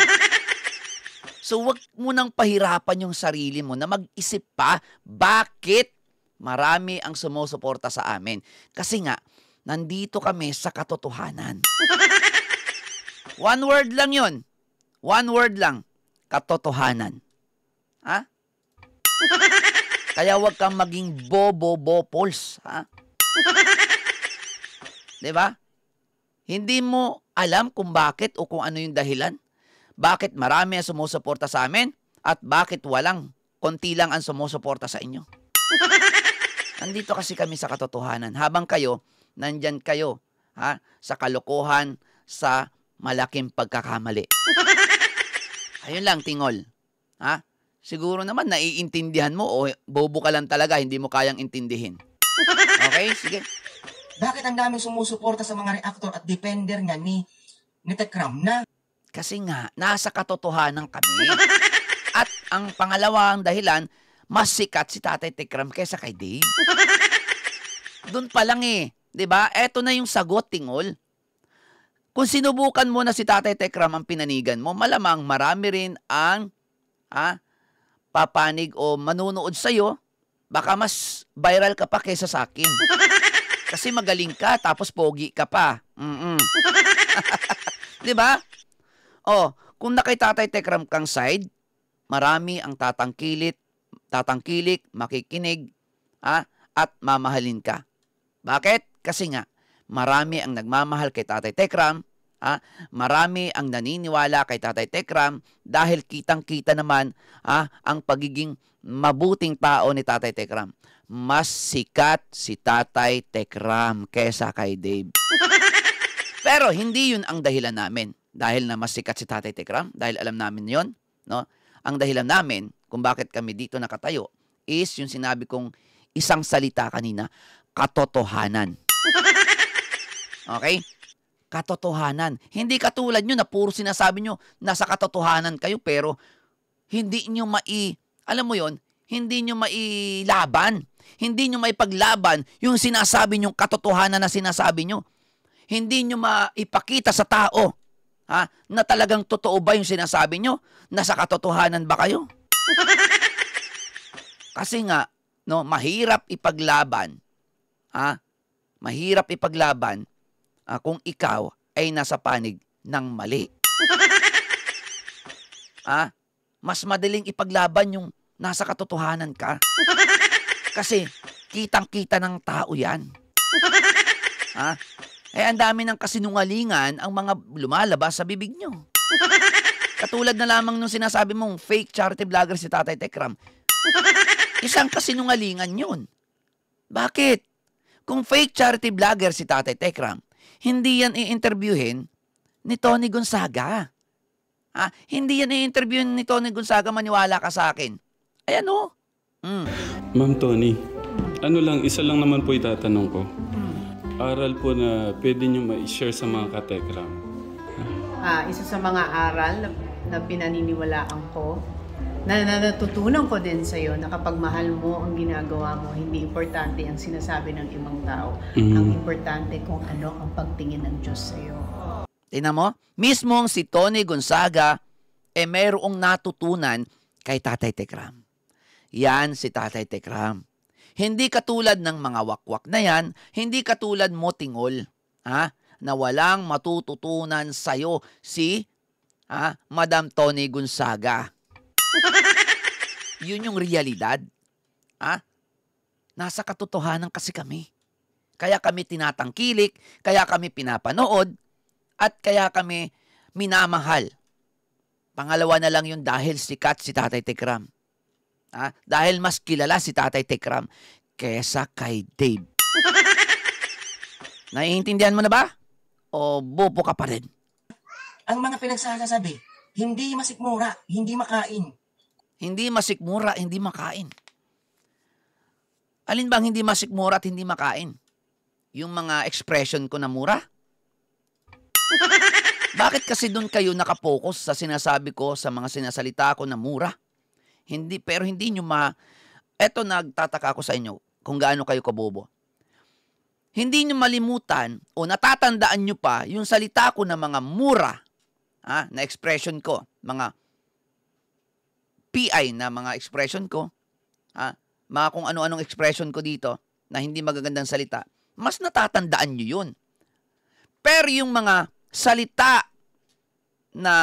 So, wag mo nang pahirapan yung sarili mo na mag-isip pa bakit marami ang sumusuporta sa amin. Kasi nga, nandito kami sa katotohanan. One word lang yun. One word lang. Katotohanan. Kaya wag kang maging bobo-bopols. Diba? Hindi mo alam kung bakit o kung ano yung dahilan. Bakit marami ang sumusuporta sa amin at bakit konti lang ang sumusuporta sa inyo. Nandito kasi kami sa katotohanan. Habang kayo, nandyan kayo sa kalokohan, sa malaking pagkakamali. Ayun lang, Tingol. Siguro naman naiintindihan mo o bobo ka lang talaga, hindi mo kayang intindihin. Okay? Sige. Bakit ang daming sumusuporta sa mga reactor at defender nga ni Tekram na? Kasi nga, nasa katotohanan kami. At ang pangalawang dahilan, mas sikat si Tatay Tekram kaysa kay Dave. Doon pa lang Diba? Eto na yung sagot, Tingol. Kung sinubukan mo na si Tatay Tekram ang pinanigan mo, malamang marami rin ang papanig o manunood sa'yo. Baka mas viral ka pa kaysa sa akin. Kasi magaling ka, tapos pogi ka pa. Diba? Kung nakay Tatay Tekram kang side, marami ang tatangkilik, makikinig, at mamahalin ka. Bakit? Kasi nga, marami ang nagmamahal kay Tatay Tekram, marami ang naniniwala kay Tatay Tekram dahil kitang-kita naman ang pagiging mabuting tao ni Tatay Tekram. Mas sikat si Tatay Tekram kaysa kay Dave. Pero hindi yun ang dahilan namin. Dahil na mas sikat si Tatay Tekram, dahil alam namin yon, no? Ang dahilan namin kung bakit kami dito nakatayo is yung sinabi kong isang salita kanina, katotohanan. Okay? Katotohanan. Hindi katulad nyo na puro sinasabi nyo nasa katotohanan kayo pero hindi nyo alam mo yon, hindi nyo mailaban. Hindi nyo maipaglaban yung sinasabi nyong katotohanan na sinasabi nyo. Hindi nyo maipakita sa tao na talagang totoo ba yung sinasabi nyo? Nasa katotohanan ba kayo? Kasi nga, mahirap ipaglaban. Mahirap ipaglaban kung ikaw ay nasa panig ng mali. Mas madaling ipaglaban yung nasa katotohanan ka. Kasi kitang-kita ng tao yan. Ang dami ng kasinungalingan ang mga lumalabas sa bibig nyo. Katulad na lamang nung sinasabi mong fake charity vlogger si Tatay Tekram. Isang kasinungalingan yun. Bakit? Kung fake charity vlogger si Tatay Tekram, hindi yan i-interviewin ni Tony Gonzaga. Hindi yan i-interviewin ni Tony Gonzaga, maniwala ka sa akin. Ayan o. Ma'am Tony, isa lang naman po itatanong ko. Aral po na pwede nyo ma-share sa mga katekram. Isa sa mga aral na pinaniniwalaan ko, na natutunan ko din sa'yo na kapag mahal mo ang ginagawa mo, hindi importante ang sinasabi ng ibang tao. Ang importante kung ano ang pagtingin ng Diyos sa'yo. Tingnan mo, mismong si Tony Gonzaga, mayroong natutunan kay Tatay Tekram. Yan si Tatay Tekram. Hindi katulad ng mga wakwak na yan, hindi katulad mo tingol, na walang matututunan sa'yo si Madam Tony Gonzaga. Yun yung realidad. Nasa katotohanan kasi kami. Kaya kami tinatangkilik, kaya kami pinapanood, at kaya kami minamahal. Pangalawa na lang yun dahil sikat si Tatay Tekram. Dahil mas kilala si Tatay Tekram kesa kay Dave. Naiintindihan mo na ba? O bobo ka pa rin? Ang mga pinagsasabi, hindi masikmura, hindi makain. Hindi masikmura, hindi makain. Alin bang hindi masikmura at hindi makain? Yung mga expression ko na mura? Bakit kasi doon kayo nakapokus sa sinasabi ko, sa mga sinasalita ko na mura? Pero hindi nyo Eto, nagtataka ako sa inyo kung gaano kayo kabobo. Hindi nyo malimutan o natatandaan nyo pa yung salita ko na mga mura, na expression ko, mga PI na mga expression ko, mga kung ano-anong expression ko dito na hindi magagandang salita, mas natatandaan nyo yun. Pero yung mga salita na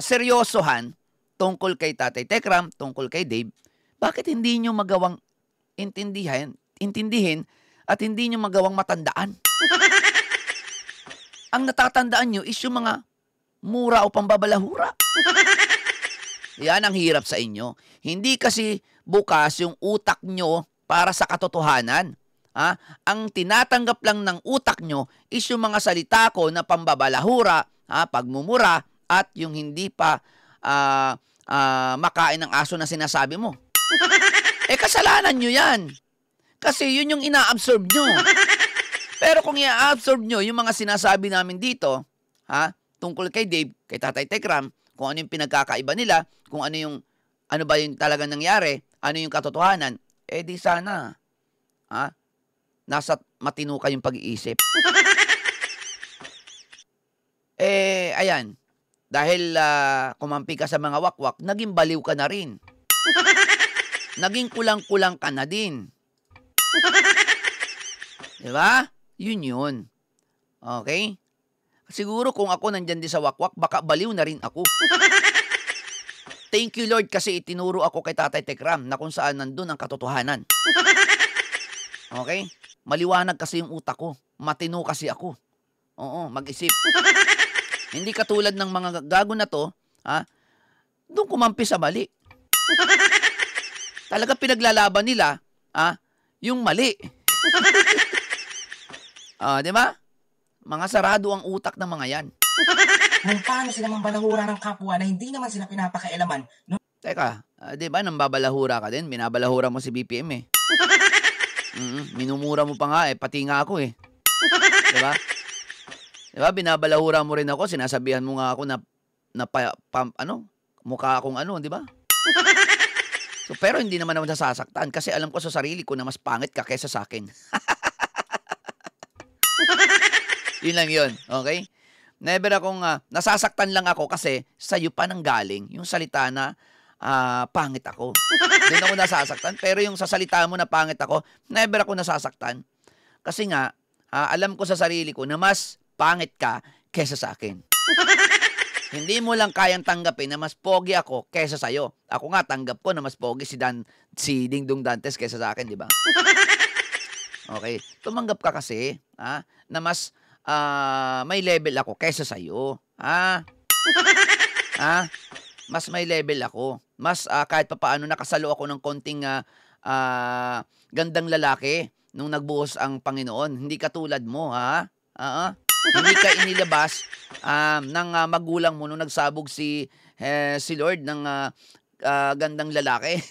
seryosohan tungkol kay Tatay Tekram, tungkol kay Dave, bakit hindi nyo magawang intindihin at hindi nyo magawang matandaan? Ang natatandaan nyo is yung mga mura o pambabalahura. Yan ang hirap sa inyo. Hindi kasi bukas yung utak nyo para sa katotohanan. Ang tinatanggap lang ng utak nyo is yung mga salita ko na pambabalahura, pagmumura, at yung hindi pa makain ng aso na sinasabi mo. Kasalanan nyo yan. Kasi yun yung ina-absorb nyo. Pero kung i-absorb nyo yung mga sinasabi namin dito, tungkol kay Dave, kay Tatay Tekram, kung ano yung pinagkakaiba nila, kung ano ba yung talagang nangyari, ano yung katotohanan, di sana, nasa matino kayong pag-iisip. Ayan, dahil kumampi ka sa mga wakwak, naging baliw ka na rin. Naging kulang-kulang ka na din. Diba? Yun. Okay? Siguro kung ako nandyan din sa wakwak, baka baliw na rin ako. Thank you Lord kasi itinuro ako kay Tatay Tekram na kung saan nandun ang katotohanan. Okay? Maliwanag kasi yung utak ko. Matino kasi ako. Oo, mag-isip. Hindi katulad ng mga gago na to, doon kumampi sa mali. Talaga pinaglalaban nila, yung mali. Di ba? Mga sarado ang utak ng mga yan. Kung paano sila mambalahura ng kapwa na hindi naman sila pinapakailaman. No? Teka, di ba nang babalahura ka din? Binabalahura mo si BPM eh. Minumura mo pa nga pati nga ako eh. Di ba? Di ba? Binabalahura mo rin ako, sinasabihan mo nga ako na mukha akong di ba? So, pero hindi naman ako nasasaktan kasi alam ko sa sarili ko na mas pangit ka kaysa sa akin. Yun lang yun, okay? Never akong, nasasaktan lang ako kasi sa'yo pa nang galing yung salita na pangit ako. Doon ako nasasaktan. Pero yung sa salita mo na pangit ako, never ako nasasaktan. Kasi nga, alam ko sa sarili ko na mas pangit ka kesa sa akin. Hindi mo lang kayang tanggapin na mas pogi ako kesa sa'yo. Ako nga, tanggap ko na mas pogi si Dingdong Dantes kesa sa akin, di ba? Okay. Tumanggap ka kasi na mas may level ako kesa sa'yo. Mas may level ako. Mas kahit papaano nakasalo ako ng konting gandang lalaki nung nagbuhos ang Panginoon. Hindi katulad mo, Hindi ka inilabas ng magulang mo nung nagsabog si Lord ng gandang lalaki.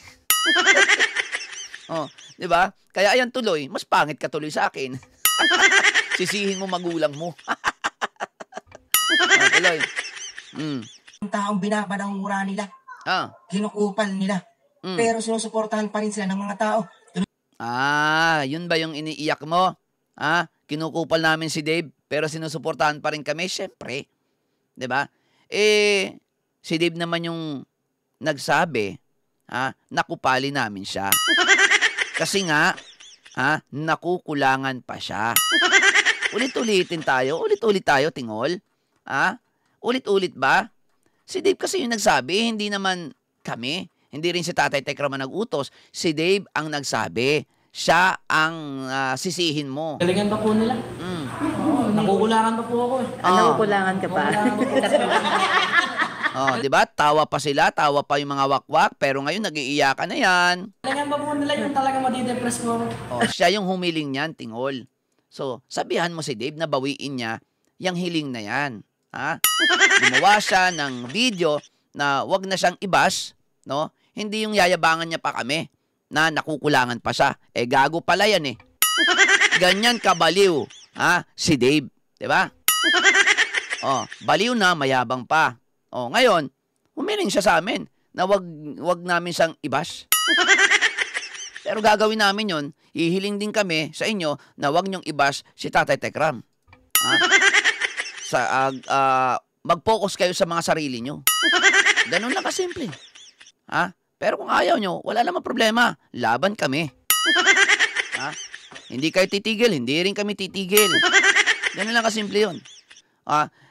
Di ba? Kaya ayan tuloy, mas pangit ka tuloy sa akin. Sisihin mo magulang mo. Tuloy. Ang taong binabanangura nila, kinukupal nila, Mm. pero sinusuportahan pa rin sila ng mga tao. Yun ba yung iniiyak mo? Kinukupal namin si Dave, pero sinusuportahan pa rin kami? Siyempre. 'Di ba? Si Dave naman yung nagsabi, nakupali namin siya. Kasi nga, nakukulangan pa siya. Ulit-ulit tayo, tingol. Ulit-ulit ba? Si Dave kasi yung nagsabi, hindi naman kami. Hindi rin si Tatay Tekram ang nag-utos. Si Dave ang nagsabi. Siya ang sisihin mo. Galingan pa po nila. Nakukulangan pa po ako eh. Nakukulangan ka pa. Di ba? Tawa pa sila, tawa pa yung mga wakwak, pero ngayon nag-iiyakan na yan. Galingan pa po nila yung talaga madidepress po ako. Siya yung humiling niyan, tingol. So, sabihan mo si Dave na bawiin niya yung hiling na yan. Gumawa siya ng video na wag na siyang i-bash, no? Hindi yung yayabangan niya pa kami na nakukulangan pa siya. Gago pala yan eh. Ganyan kabaliw, si Dave. Diba? Baliw na, mayabang pa. Ngayon, humiling siya sa amin na wag namin siyang i-bash. Pero gagawin namin yon, ihiling din kami sa inyo na wag niyong i-bash si Tatay Tekram. Mag-focus kayo sa mga sarili nyo. Ganun lang kasimple. Pero kung ayaw nyo, wala namang problema. Laban kami. Hindi kayo titigil, hindi rin kami titigil. Ganun lang kasimple yun.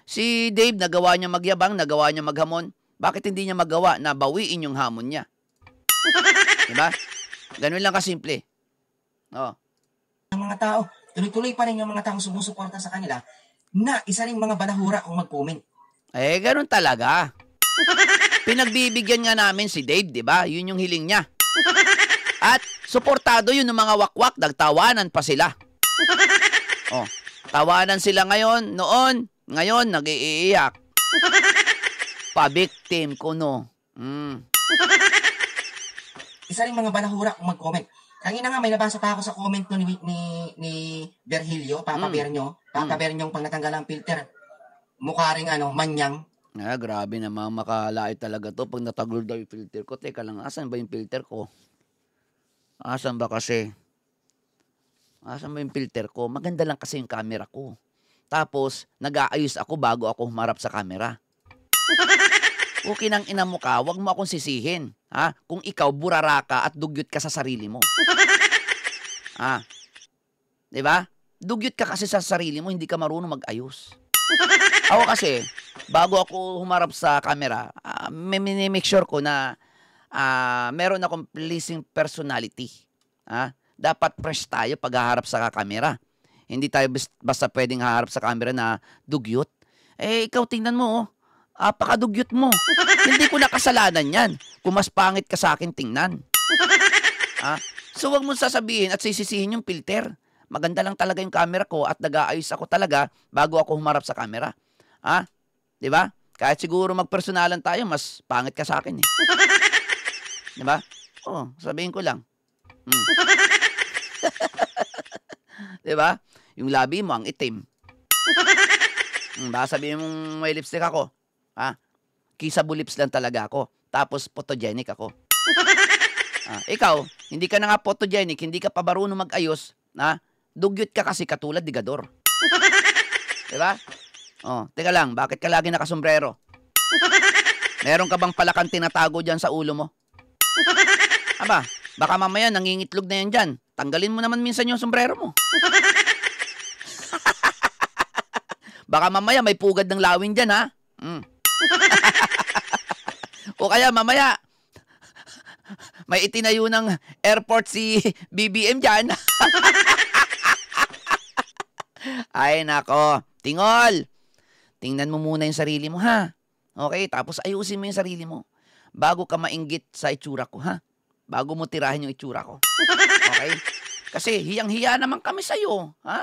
Si Dave, nagawa niya magyabang, nagawa niya maghamon. Bakit hindi niya magawa na bawiin yung hamon niya? Diba? Ganun lang kasimple. Ang mga tao, tuloy-tuloy pa rin yung mga taong sumusuporta sa kanila na isa ring mga balahura kung mag-comment. Ganun talaga. Pinagbibigyan nga namin si Dave, di ba? Yun yung hiling niya. At suportado yun ng mga wakwak, nagtawanan pa sila. Tawanan sila noon, ngayon nag-iiyak. Pa-victim ko, no? Isa ring mga balahura kung mag-comment. Kanina nga may nabasa pa ako sa comment ni Berhilio, Papa Bernyo. Papa Bernyo pag natanggal ang filter, mukha ring manyang. Grabe naman, makalait talaga to pag natagol daw yung filter ko. Teka lang, asan ba yung filter ko? Asan ba yung filter ko? Maganda lang kasi yung camera ko. Tapos, nag-aayos ako bago ako humarap sa camera. Okay nang ina mo ka, wag mo akong sisihin. Kung ikaw, burara ka at dugyot ka sa sarili mo. Diba? Dugyot ka kasi sa sarili mo, hindi ka marunong mag-ayos. Ako kasi, bago ako humarap sa camera, make sure ko na meron akong pleasing personality. Dapat fresh tayo pag haharap sa camera. Hindi tayo basta pwedeng haharap sa camera na dugyot. Ikaw tingnan mo, apakadugyot mo. Hindi ko nakasalanan yan. Kung mas pangit ka sa akin, tingnan. So wag mong sasabihin at sisisihin yung filter. Maganda lang talaga yung camera ko at nag-aayos ako talaga bago ako humarap sa camera. Diba? Kahit siguro magpersonalan tayo, mas pangit ka sa akin eh. Diba? Sabihin ko lang. Diba? Yung labi mo, ang itim. Baka sabihin mong may lipstick ako. Kissable lips lang talaga ako. Tapos photogenic ako. Ikaw, hindi ka na nga photogenic, hindi ka pa marunong mag-ayos. Dugyot ka kasi katulad ni Gador. Diba? Teka lang, bakit ka lagi nakasombrero? Meron ka bang palakang tinatago dyan sa ulo mo? Baka mamaya nangingitlog na yan dyan. Tanggalin mo naman minsan yung sombrero mo. Baka mamaya may pugad ng lawin dyan, ha? O kaya mamaya, may itinayo ng airport si BBM dyan. Ay, nako. Tingol, tingnan mo muna yung sarili mo, ha? Okay, tapos ayusin mo yung sarili mo bago ka mainggit sa itsura ko, ha? Bago mo tirahin yung itsura ko. Okay? Kasi hiyang-hiya naman kami sa'yo, ha?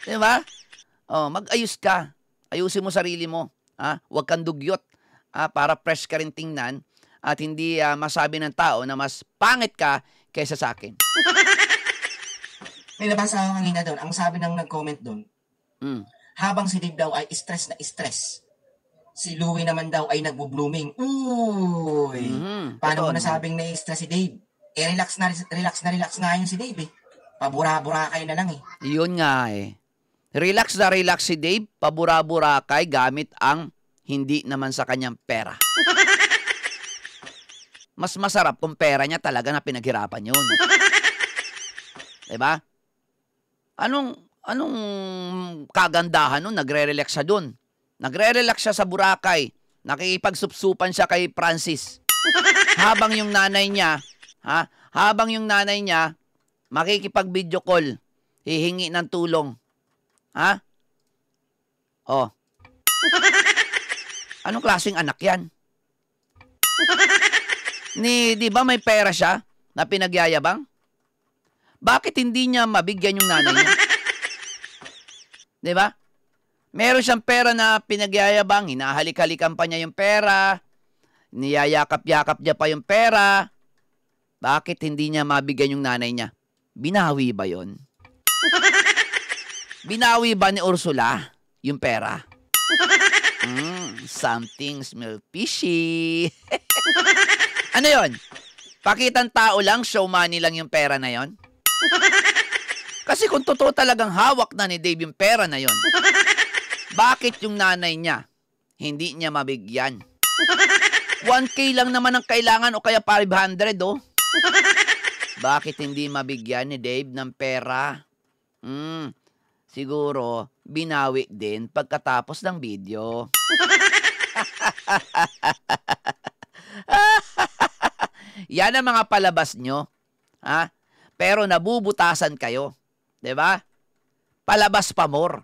Diba? Mag-ayos ka. Ayusin mo sarili mo, ha? Huwag kang dugyot, para fresh ka rin tingnan at hindi masabi ng tao na mas pangit ka kaysa sa akin. May nabasa ako kanina doon. Ang sabi ng nag-comment doon, habang si Dave daw ay stress na stress, si Louie naman daw ay nagbo-blooming. Uy! Paano mo nasabing na-stress si Dave? Relax na yun si Dave, eh. Pabura-burakay na lang, eh. Yun nga, eh. Relax na relax si Dave, pabura-burakay gamit ang hindi naman sa kanyang pera. Mas masarap kung pera niya talaga na pinaghirapan yun. Diba? Anong kagandahan nun? Nagre-relax siya dun. Nagre-relax siya sa Boracay. Nakikipagsupsupan siya kay Francis. Habang yung nanay niya, makikipag-video call, hihingi ng tulong. Ha? Oh. Anong klaseng anak yan? Di ba may pera siya na pinagyayabang? Bakit hindi niya mabigyan yung nanay niya? Di ba? Meron siyang pera na pinagyayabang, hinahalik-halikan pa niya yung pera, niyayakap-yakap niya pa yung pera. Bakit hindi niya mabigyan yung nanay niya? Binawi ba yon? Binawi ba ni Ursula yung pera? Something smell fishy. Ano yon? Pakitang tao lang, show money lang yung pera na yon? Kasi kung totoo talagang hawak na ni Dave yung pera na yon, bakit yung nanay niya hindi niya mabigyan? 1K lang naman ang kailangan o kaya 500, oh. Bakit hindi mabigyan ni Dave ng pera? Siguro, binawi din pagkatapos ng video. Yan ang mga palabas nyo. Ha? Pero nabubutasan kayo. 'Di ba? Palabas pa more.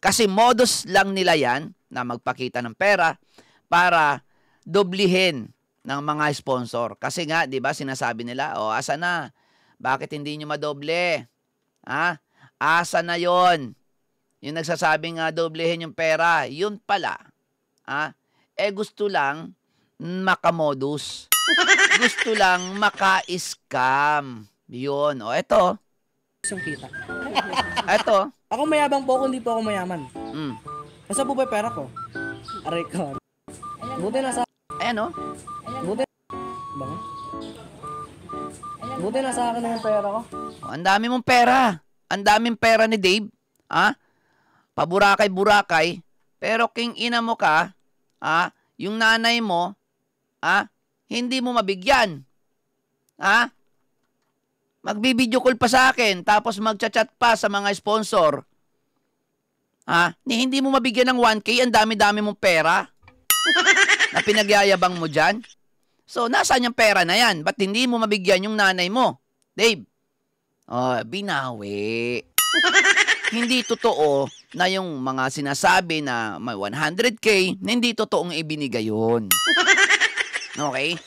Kasi modus lang nila yan na magpakita ng pera para doblihin ng mga sponsor. Kasi nga, 'di ba, sinasabi nila, asa na? Bakit hindi nyo madoble? Asa na 'yon? Yung nagsasabing doblehin yung pera, yun pala. Gusto lang makamodus. Gusto lang maka-scam. Yun. Eto. Isang kita. Eto. Ako mayabang po ako, hindi po ako mayaman. Nasa po ba yung pera ko? Aray ko. Buti nasa... Ayan, oh. Buti... Bang? Buti nasa akin na yung pera ko. Ang dami mong pera. Ang daming pera ni Dave. Paburakay-burakay. Pero king ina mo ka, yung nanay mo, hindi mo mabigyan. Magbibideo call pa sa akin, tapos magchat-chat pa sa mga sponsor. Hindi mo mabigyan ng 1K, ang dami-dami mong pera na pinagyayabang mo dyan. So, nasaan yung pera na yan? Ba't hindi mo mabigyan yung nanay mo? Dave, binawi. Hindi totoo na yung mga sinasabi na may 100K, hindi totoong ibinigay yun. Okay?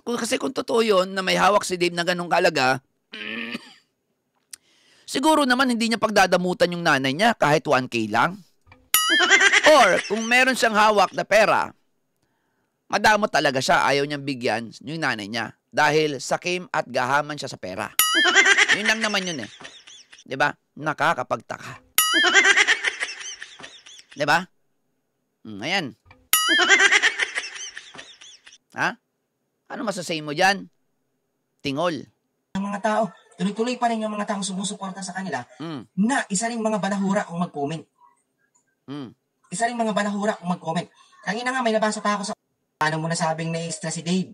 Kasi kung totoo yun, na may hawak si Dave na ganong kalaga, siguro naman hindi niya pagdadamutan yung nanay niya kahit 1K lang. Or, kung meron siyang hawak na pera, madamot talaga siya, ayaw niyang bigyan yung nanay niya. Dahil sakim at gahaman siya sa pera. Yun lang naman yun eh. Diba? Nakakapagtaka. Diba? Ayan. Ano masasay mo dyan? Tingol. Ang mga tao, tuloy-tuloy pa rin yung mga taong sumusuporta sa kanila na isa rin mga balahura kung mag-comment. Isa rin mga balahura kung mag-comment. Kanina nga may nabasa pa ako sa paano mo nasabing na-stress si Dave?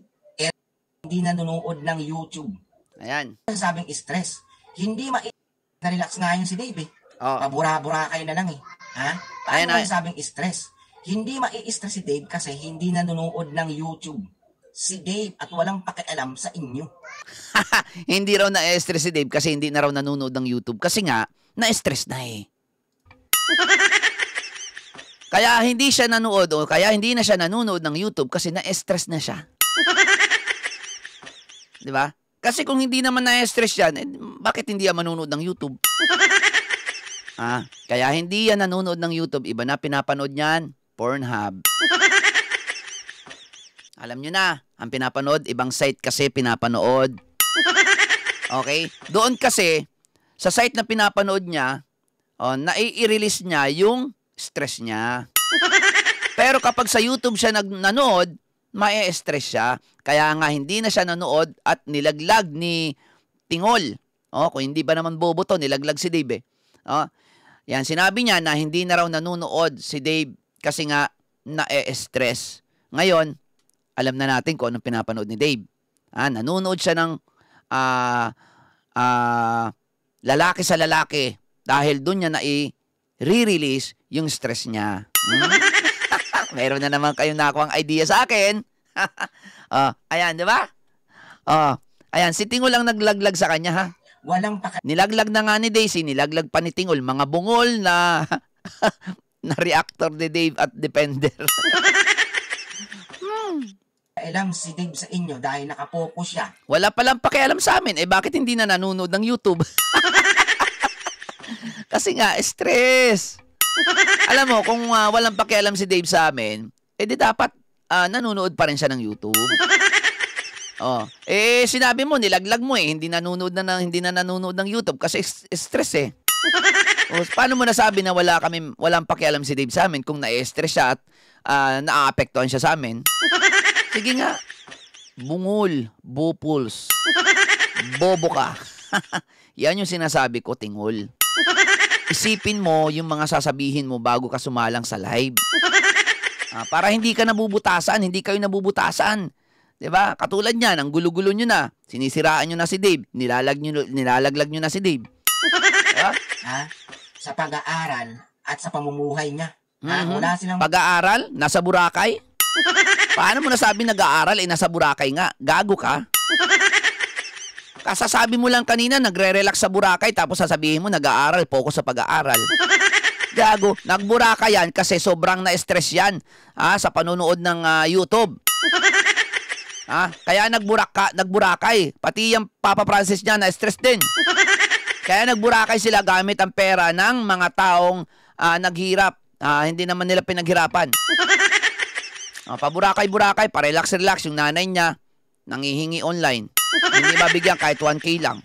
Hindi nanonood ng YouTube. Ayan. Nasabing stress. Hindi na-relax nga yun si Dave, eh. Oh. Pabura-burakay na lang eh. Ha? Ayan, Paano sabing stress? Hindi mai-stress si Dave kasi hindi nanonood ng YouTube. Si Dave at walang pakialam sa inyo. Hindi raw na-stress si Dave kasi hindi na raw nanonood ng YouTube. Kasi nga, na-stress na eh. Kaya hindi siya nanood o kaya hindi na siya nanonood ng YouTube kasi na-stress na siya. Di ba? Kasi kung hindi naman na-stress yan, bakit hindi yan manonood ng YouTube? Kaya hindi yan nanonood ng YouTube. Iba na pinapanood niyan, Pornhub. Alam nyo na, ang pinapanood, ibang site kasi pinapanood. Okay? Doon kasi, sa site na pinapanood niya, nai-release niya yung stress niya. Pero kapag sa YouTube siya nanood, ma-stress siya. Kaya nga hindi na siya nanood at nilaglag ni Tingol. Kung hindi ba naman bobo to, nilaglag si Dave eh. Yan, sinabi niya na hindi na raw nanonood si Dave kasi nga na-stress. Ngayon, alam na natin kung anong pinapanood ni Dave. Nanonood siya ng lalaki sa lalaki dahil doon niya na-re-release yung stress niya. Meron na naman kayong nakuha ang idea sa akin. Ayan, di ba? Ayan, si Tingol lang naglaglag sa kanya, ha? Walang Nilaglag na nga ni Daisy, nilaglag pa ni Tingol. Mga bungol na na reactor ni Dave at Depender. pakialam si Dave sa inyo dahil nakapokus siya. Wala palang pakialam sa amin. Bakit hindi na nanonood ng YouTube? Kasi nga, stress. Alam mo, kung walang pakialam si Dave sa amin, di dapat nanonood pa rin siya ng YouTube. Sinabi mo, nilaglag mo hindi na nanonood ng YouTube kasi stress eh. Paano mo nasabi na walang pakialam si Dave sa amin kung na-stress siya at naaapektuhan siya sa amin? Sige nga, bungol, bupuls, bobo ka. Yan yung sinasabi ko, Tingol. Isipin mo yung mga sasabihin mo bago ka sumalang sa live. Para hindi ka nabubutasan, hindi kayo nabubutasan. 'Di ba? Katulad niyan, ang gulo-gulo nyo na. Sinisiraan nyo na si Dave. Nilalaglag nyo na si Dave. Diba? Sa pag-aaral at sa pamumuhay niya. Wala silang pag-aaral? Nasa Boracay? Paano mo nasabi nag-aaral? Nasa Boracay nga. Gago ka. Kasasabi mo lang kanina, nagre-relax sa Boracay, tapos sasabihin mo, nag-aaral, focus sa pag-aaral. Gago, nag-Boracay yan kasi sobrang na-stress yan sa panonood ng YouTube. Kaya nag-Boracay. Pati yung Papa Francis niya, na-stress din. Kaya nag-Boracay sila gamit ang pera ng mga taong naghirap. Hindi naman nila pinaghirapan. Pa-Boracay, pa-relax-relax yung nanay niya, nangihingi online. Hindi mabigyan kahit 1K lang.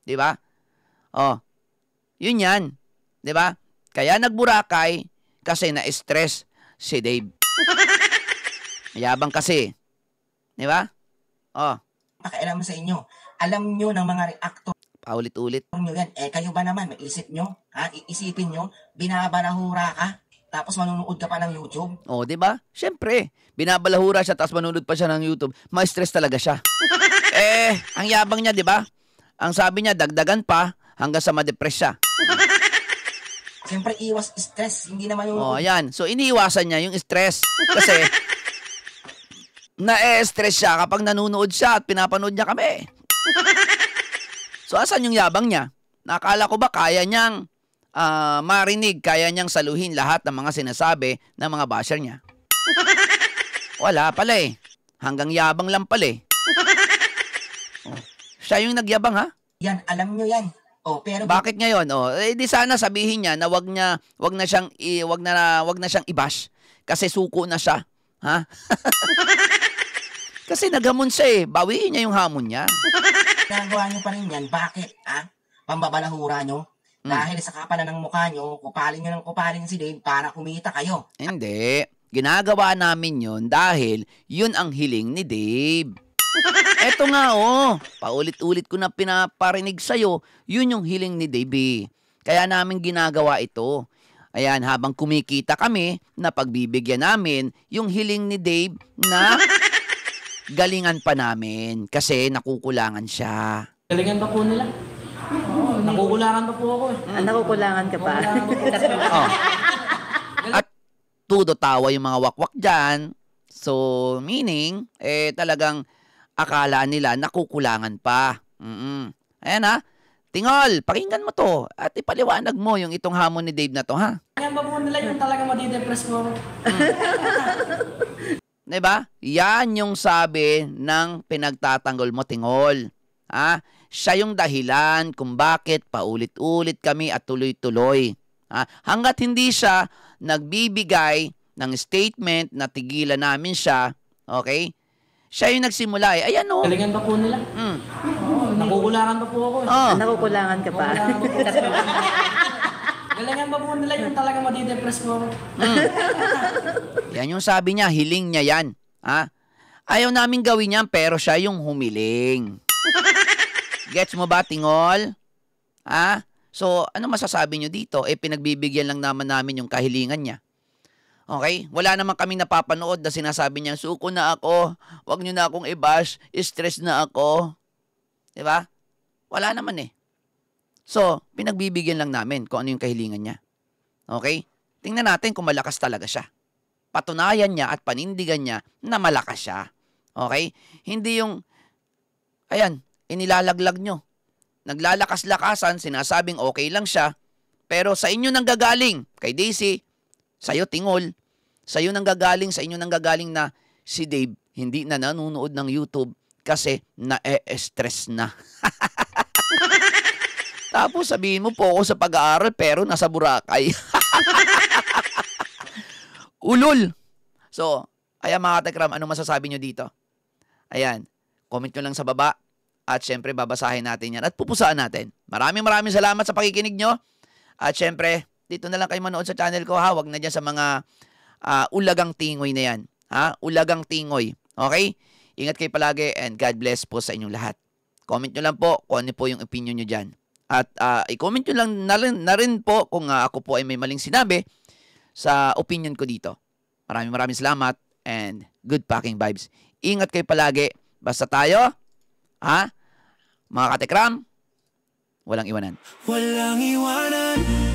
'Di ba? Yun yan. 'Di ba? Kaya nag-Boracay kasi na-stress si Dave. Mayabang kasi. 'Di ba? pakialam sa inyo. Alam nyo ng mga reactor Paulit-ulit. nyo yan. Kayo ba naman, may isip nyo? Iisipin nyo, binabalahura ka, tapos manunood ka pa ng YouTube? 'Di ba? Siyempre, binabalahura siya tapos manonood pa siya ng YouTube. Ma-stress talaga siya. Ang yabang niya, 'di ba? Ang sabi niya, dagdagan pa hanggang sa ma-depress siya. Siyempre, iwas stress. Hindi naman yung... Ayan. So, iniiwasan niya yung stress. Kasi, na-stress siya kapag nanonood siya at pinapanood niya kami. So, asan yung yabang niya? Nakala ko ba kaya niyang marinig, kaya niyang saluhin lahat ng mga sinasabi ng mga basher niya? Wala pala eh. Hanggang yabang lang pala eh. Siya yung nagyabang, ha? Yan, alam nyo yan. Pero bakit ngayon? Di sana sabihin niya na wag na siyang i-bash kasi suko na siya, ha? Kasi naghamon siya eh. Bawiin niya yung hamon niya. Nagawa nyo pa rin yan. Bakit? Pambabalahura nyo? Dahil sa kapalan ng mukha nyo, kupalin nyo ng kupalin si Dave para kumita kayo. Hindi. Ginagawa namin yun dahil yun ang hiling ni Dave. Eto nga paulit-ulit ko na pinaparinig sa'yo, yun yung hiling ni Dave. Kaya namin ginagawa ito. Ayan, habang kumikita kami, na pagbibigyan namin yung hiling ni Dave na galingan pa namin kasi nakukulangan siya. Galingan pa po nila. Nakukulang Nakukulangan pa po ako eh. Nakukulangan ka pa. Oh. At tudo tawa yung mga wakwak dyan. So, meaning, talagang akala nila nakukulangan pa. Ayan ha. Tingol, pakinggan mo to at ipaliwanag mo yung itong hamon ni Dave na to, ha? Yan ba po nila yung talaga madidepress po ako? Diba? Yan yung sabi ng pinagtatanggol mo, Tingol. Ha? Siya yung dahilan kung bakit paulit-ulit kami at tuloy-tuloy. Ha? Hanggat hindi siya nagbibigay ng statement na tigilan namin siya, okay? Siya yung nagsimula eh. Ayan o. Galingan ba po nila? Nakukulangan pa po ako eh. Oh. Nakukulangan ka pa. Galingan ba po nila yung talaga madidepress po ako? Yan yung sabi niya, hiling niya yan. Ha? Ayaw namin gawin yan, pero siya yung humiling. Gets mo ba, Tingol? Ha? So, ano masasabi nyo dito? Pinagbibigyan lang naman namin yung kahilingan niya. Okay? Wala naman kami napapanood na sinasabi niya, suko na ako, wag nyo na akong i-bash, stress na ako. Diba? Wala naman eh. So, pinagbibigyan lang namin kung ano yung kahilingan niya. Okay? Tingnan natin kung malakas talaga siya. Patunayan niya at panindigan niya na malakas siya. Okay? Hindi yung, ayan, inilalaglag nyo. Naglalakas-lakasan, sinasabing okay lang siya, pero sa inyo nang gagaling, kay Daisy, sa'yo Tingol, sa'yo nang gagaling, sa inyo nang gagaling na si Dave hindi na nanonood ng YouTube kasi na-stress na. Tapos sabihin mo po ako sa pag-aaral pero nasa Boracay. Ulol! So, ayan mga katekram, anong masasabi nyo dito? Ayan, comment nyo lang sa baba at syempre babasahin natin yan at pupusaan natin. Maraming salamat sa pakikinig nyo at syempre, dito na lang kayo manood sa channel ko ha, wag na dyan sa mga ulagang tingoy na yan. Ha? Ulagang tingoy. Okay? Ingat kayo palagi and God bless po sa inyong lahat. Comment nyo lang po kung ano po yung opinion nyo dyan. At i-comment nyo lang na rin po kung ako po ay may maling sinabi sa opinion ko dito. Maraming salamat and good packing vibes. Ingat kayo palagi. Basta tayo, ha? Mga katekram, walang iwanan. Walang iwanan.